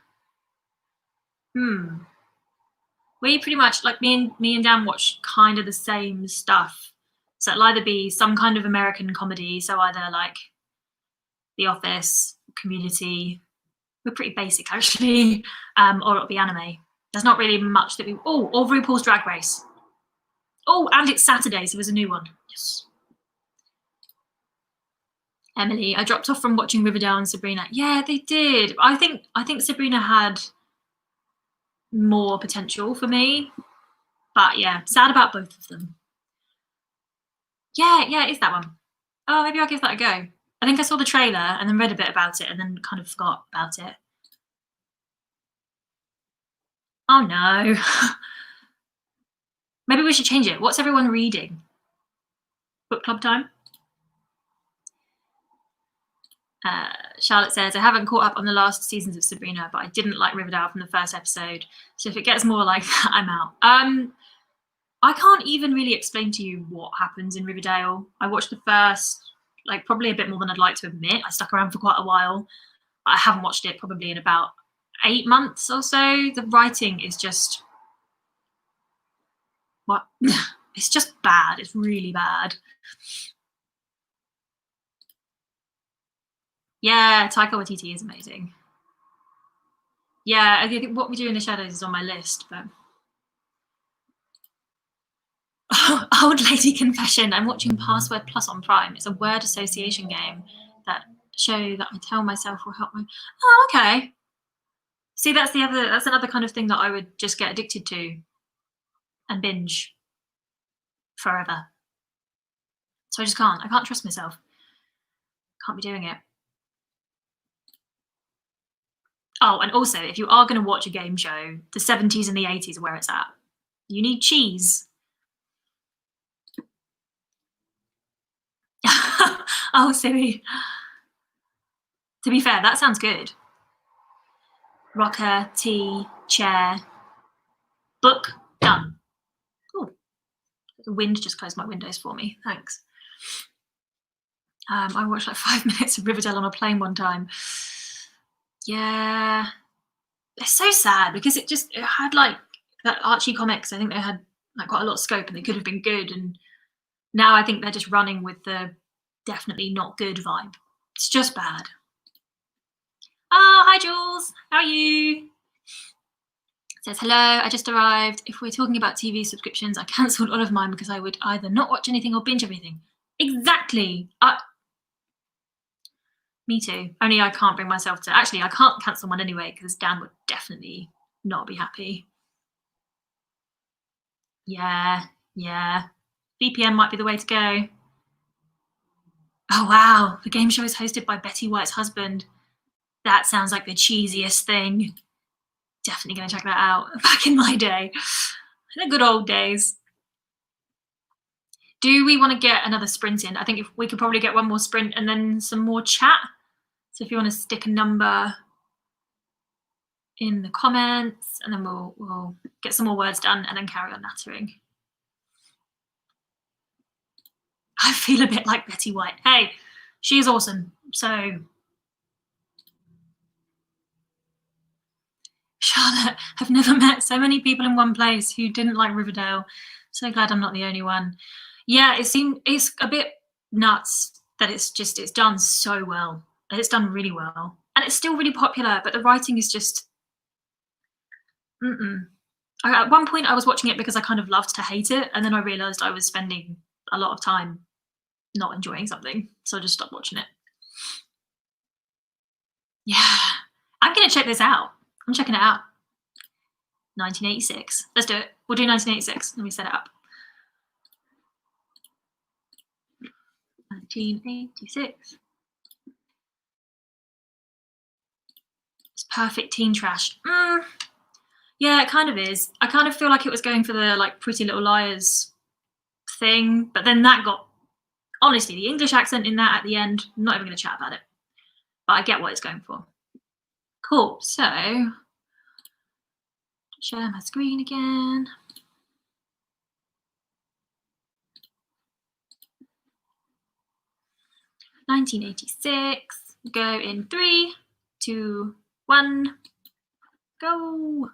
We pretty much like me and Dan watch kind of the same stuff. So it'll either be some kind of American comedy, so either like The Office, Community. We're pretty basic actually, or it'll be anime. There's not really much that we. Oh, or RuPaul's Drag Race. Oh, and it's Saturday, so there's a new one. Yes. Emily, I dropped off from watching Riverdale and Sabrina. Yeah, they did. I think Sabrina had more potential for me, but yeah, sad about both of them. Yeah, it is that one. Oh, maybe I'll give that a go. I think I saw the trailer and then read a bit about it and then kind of forgot about it. Oh no. Maybe we should change it. What's everyone reading? Book club time? Charlotte says, I haven't caught up on the last seasons of Sabrina, but I didn't like Riverdale from the first episode. So if it gets more like that, I'm out. I can't even really explain to you what happens in Riverdale. I watched the first, like probably a bit more than I'd like to admit. I stuck around for quite a while. I haven't watched it probably in about 8 months or so. The writing is just what it's just bad. It's really bad. Yeah, Taika Waititi is amazing. Yeah, I think What We Do in the Shadows is on my list, but Old Lady Confession. I'm watching Password Plus on Prime. It's a word association game that show that I tell myself will help me. Oh, okay. See, that's another kind of thing that I would just get addicted to and binge forever. So I just can't. I can't trust myself. Can't be doing it. Oh, and also, if you are going to watch a game show, the 70s and the 80s are where it's at. You need cheese. Oh, silly. To be fair, that sounds good. Rocker, tea, chair, book, done. Oh, the wind just closed my windows for me. Thanks. I watched like 5 minutes of Riverdale on a plane one time. Yeah, it's so sad because it had like that Archie comics. I think they had like quite a lot of scope and they could have been good. And now I think they're just running with the definitely not good vibe. It's just bad. Oh, hi Jules. How are you? It says, hello, I just arrived. If we're talking about TV subscriptions, I cancelled all of mine because I would either not watch anything or binge everything. Exactly. Me too. Only I can't bring myself to. Actually, I can't cancel one anyway because Dan would definitely not be happy. Yeah. VPN might be the way to go. Oh, wow. The game show is hosted by Betty White's husband. That sounds like the cheesiest thing. Definitely going to check that out. Back in my day. The good old days. Do we want to get another sprint in? I think if we could probably get one more sprint and then some more chat. So if you want to stick a number in the comments, and then we'll get some more words done and then carry on nattering. I feel a bit like Betty White. Hey, she's awesome. So, Charlotte, I've never met so many people in one place who didn't like Riverdale. So glad I'm not the only one. Yeah, it's a bit nuts that it's done so well. It's done really well. And it's still really popular, but the writing is just at one point I was watching it because I kind of loved to hate it, and then I realized I was spending a lot of time not enjoying something, so I just stopped watching it. Yeah, I'm gonna check this out. I'm checking it out. 1986. Let's do it. We'll do 1986. Let me set it up. 1986. It's perfect teen trash. Yeah, it kind of is. I kind of feel like it was going for the like Pretty Little Liars thing, but then that got, honestly, the English accent in that at the end, I'm not even going to chat about it. But I get what it's going for. Cool. So, share my screen again. "1986." Go in 3, 2, 1. Go.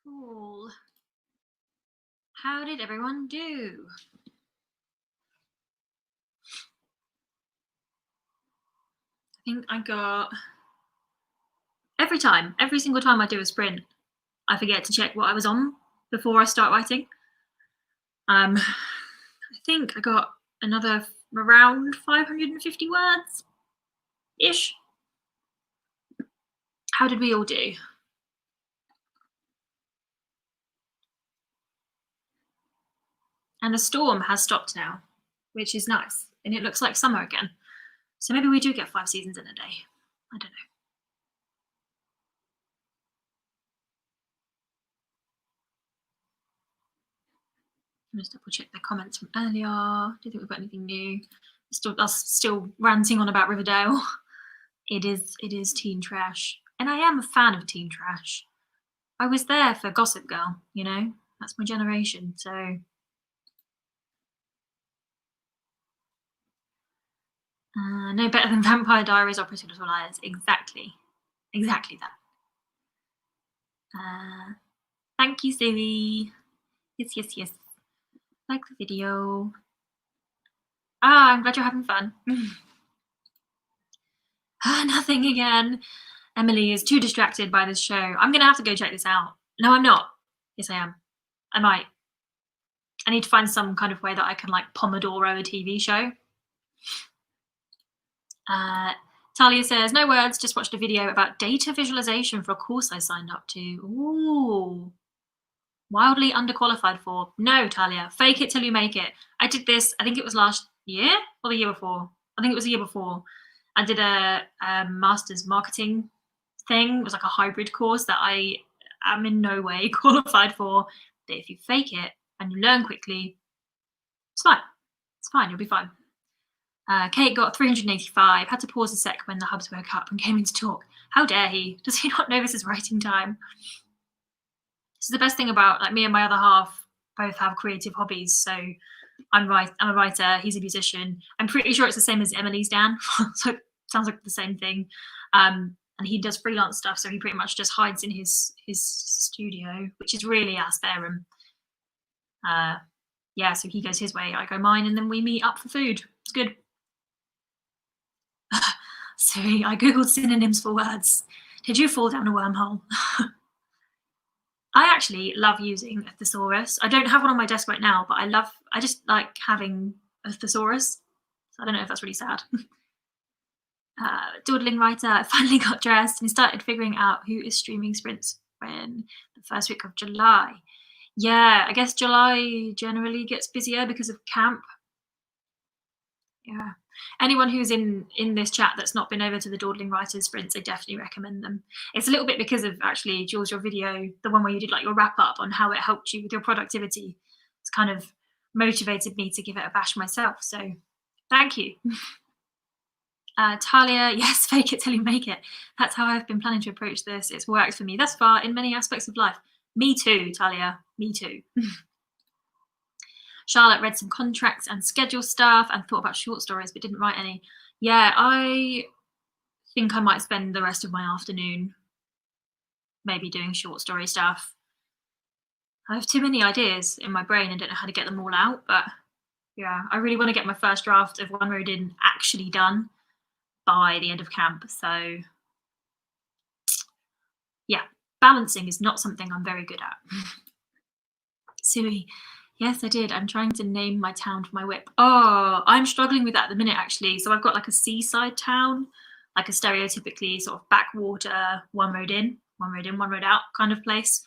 Cool. How did everyone do? I think I got every single time I do a sprint, I forget to check what I was on before I start writing. I think I got another around 550 words ish. How did we all do? And the storm has stopped now, which is nice. And it looks like summer again. So maybe we do get 5 seasons in a day. I don't know. I'm just double check the comments from earlier. Do you think we've got anything new? Us still ranting on about Riverdale. It is teen trash. And I am a fan of teen trash. I was there for Gossip Girl, you know? That's my generation, so no better than Vampire Diaries or Pretty Little Liars. Exactly. Exactly that. Thank you, Zoe. Yes. Like the video. I'm glad you're having fun. Nothing again. Emily is too distracted by this show. I'm gonna have to go check this out. No, I'm not. Yes, I am. I might. I need to find some kind of way that I can like Pomodoro a TV show. Talia says, no words, just watched a video about data visualization for a course I signed up to. Ooh. Wildly underqualified for. No, Talia, fake it till you make it. I did this, I think it was last year or the year before. I think it was the year before. I did a master's marketing thing. It was like a hybrid course that I am in no way qualified for. But if you fake it and you learn quickly, it's fine. It's fine, you'll be fine. Kate got 385, had to pause a sec when the hubs woke up and came in to talk. How dare he? Does he not know this is writing time? This is the best thing about like me and my other half both have creative hobbies. So I'm a writer, he's a musician. I'm pretty sure it's the same as Emily's Dan. So it sounds like the same thing. And he does freelance stuff, so he pretty much just hides in his studio, which is really our spare room. Yeah, so he goes his way, I go mine, and then we meet up for food. It's good. Sorry, I googled synonyms for words. Did you fall down a wormhole? I actually love using a thesaurus. I don't have one on my desk right now, but I just like having a thesaurus. So I don't know if that's really sad. Dawdling writer finally got dressed and started figuring out who is streaming sprints when the first week of July. Yeah, I guess July generally gets busier because of camp. Yeah. Anyone who's in this chat that's not been over to the Dawdling Writers sprints, I definitely recommend them. It's a little bit because of actually, Jules, your video, the one where you did like your wrap up on how it helped you with your productivity. It's kind of motivated me to give it a bash myself. So thank you. Talia, yes, fake it till you make it. That's how I've been planning to approach this. It's worked for me thus far in many aspects of life. Me too, Talia, me too. Charlotte read some contracts and schedule stuff and thought about short stories but didn't write any. Yeah, I think I might spend the rest of my afternoon maybe doing short story stuff. I have too many ideas in my brain and don't know how to get them all out, but yeah, I really want to get my first draft of One Road In actually done by the end of camp. So yeah, balancing is not something I'm very good at. Sui, yes, I did. I'm trying to name my town for my whip. Oh, I'm struggling with that at the minute, actually. So I've got like a seaside town, like a stereotypically sort of backwater, one road in, one road out kind of place.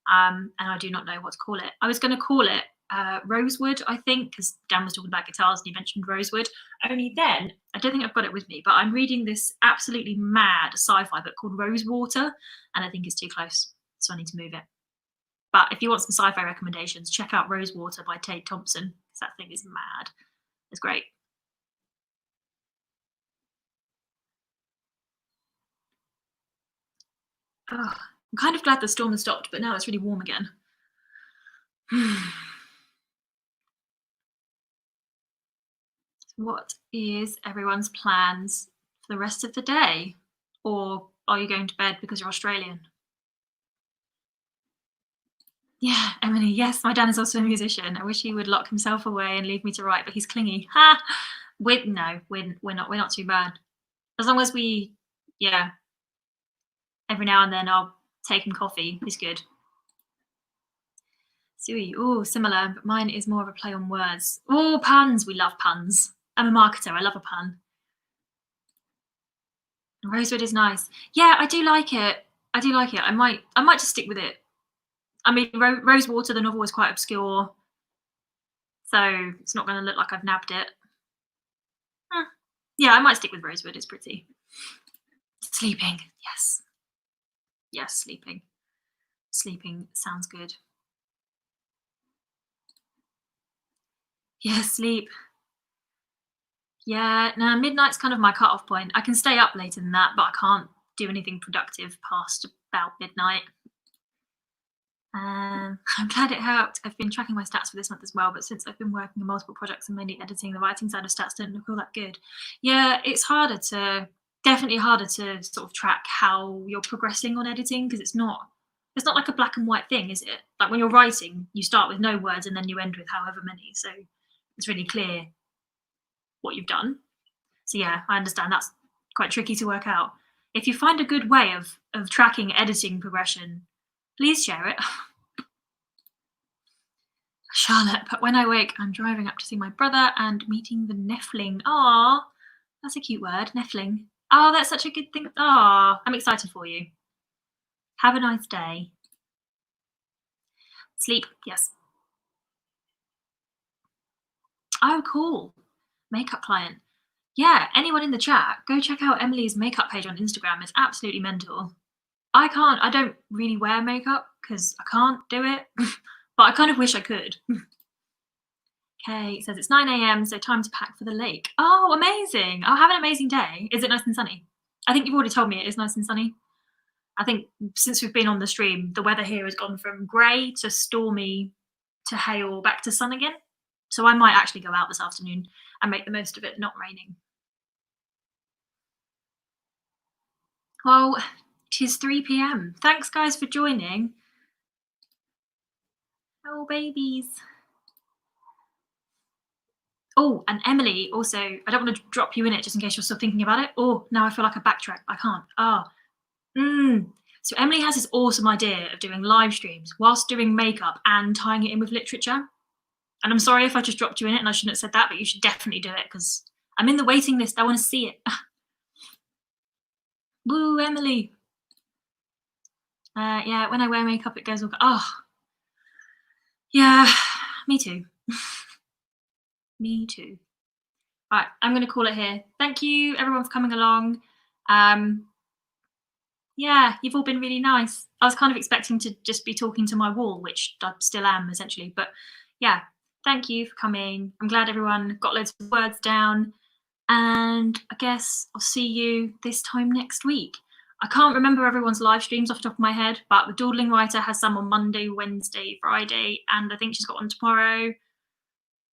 And I do not know what to call it. I was going to call it Rosewood, I think, because Dan was talking about guitars and he mentioned Rosewood. Only then, I don't think I've got it with me, but I'm reading this absolutely mad sci-fi book called Rosewater, and I think it's too close, so I need to move it. But if you want some sci-fi recommendations, check out Rosewater by Tate Thompson, because that thing is mad. It's great. Oh, I'm kind of glad the storm has stopped, but now it's really warm again. What is everyone's plans for the rest of the day? Or are you going to bed because you're Australian? Yeah, Emily. Yes, my dad is also a musician. I wish he would lock himself away and leave me to write, but he's clingy. Ha! No, we're not too bad. As long as we, yeah, every now and then I'll take him coffee. He's good. Sui. Oh, similar, but mine is more of a play on words. Oh, puns. We love puns. I'm a marketer. I love a pun. Rosewood is nice. Yeah, I do like it. I do like it. I might just stick with it. I mean, Rosewater, the novel was quite obscure, so it's not going to look like I've nabbed it. Huh. Yeah, I might stick with Rosewood. It's pretty. Sleeping. Yes. Yes, sleeping. Sleeping sounds good. Yeah, sleep. Yeah, no, midnight's kind of my cut-off point. I can stay up later than that, but I can't do anything productive past about midnight. I'm glad it helped. I've been tracking my stats for this month as well, but since I've been working on multiple projects and mainly editing, the writing side of stats don't look all that good. Yeah, it's definitely harder to sort of track how you're progressing on editing because it's not like a black and white thing, is it? Like when you're writing, you start with no words and then you end with however many. So it's really clear what you've done. So yeah, I understand that's quite tricky to work out. If you find a good way of tracking editing progression, please share it. Charlotte, but when I wake, I'm driving up to see my brother and meeting the Neffling. Ah, that's a cute word, Neffling. Oh, that's such a good thing. Ah, I'm excited for you. Have a nice day. Sleep, yes. Oh, cool. Makeup client. Yeah, anyone in the chat, go check out Emily's makeup page on Instagram. It's absolutely mental. I don't really wear makeup because I can't do it, but I kind of wish I could. Okay, it says it's 9 a.m, so time to pack for the lake. Oh, amazing. I'll have an amazing day. Is it nice and sunny? I think you've already told me it is nice and sunny. I think since we've been on the stream, the weather here has gone from grey to stormy to hail back to sun again. So I might actually go out this afternoon and make the most of it not raining. Well, it is 3 p.m. Thanks, guys, for joining. Oh, babies. Oh, and Emily, also, I don't want to drop you in it just in case you're still thinking about it. Oh, now I feel like I backtrack. I can't. So Emily has this awesome idea of doing live streams whilst doing makeup and tying it in with literature. And I'm sorry if I just dropped you in it and I shouldn't have said that, but you should definitely do it because I'm in the waiting list. I want to see it. Woo, Emily. Yeah, when I wear makeup, it goes all. Oh, yeah, me too. Me too. All right, I'm going to call it here. Thank you, everyone, for coming along. Yeah, you've all been really nice. I was kind of expecting to just be talking to my wall, which I still am essentially. But yeah, thank you for coming. I'm glad everyone got loads of words down. And I guess I'll see you this time next week. I can't remember everyone's live streams off the top of my head, but the Dawdling Writer has some on Monday, Wednesday, Friday, and I think she's got one tomorrow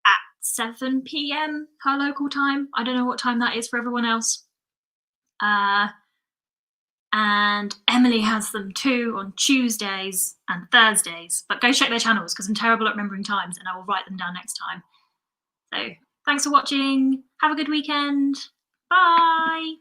at 7 p.m. her local time. I don't know what time that is for everyone else. And Emily has them too on Tuesdays and Thursdays. But go check their channels because I'm terrible at remembering times and I will write them down next time. So thanks for watching. Have a good weekend. Bye.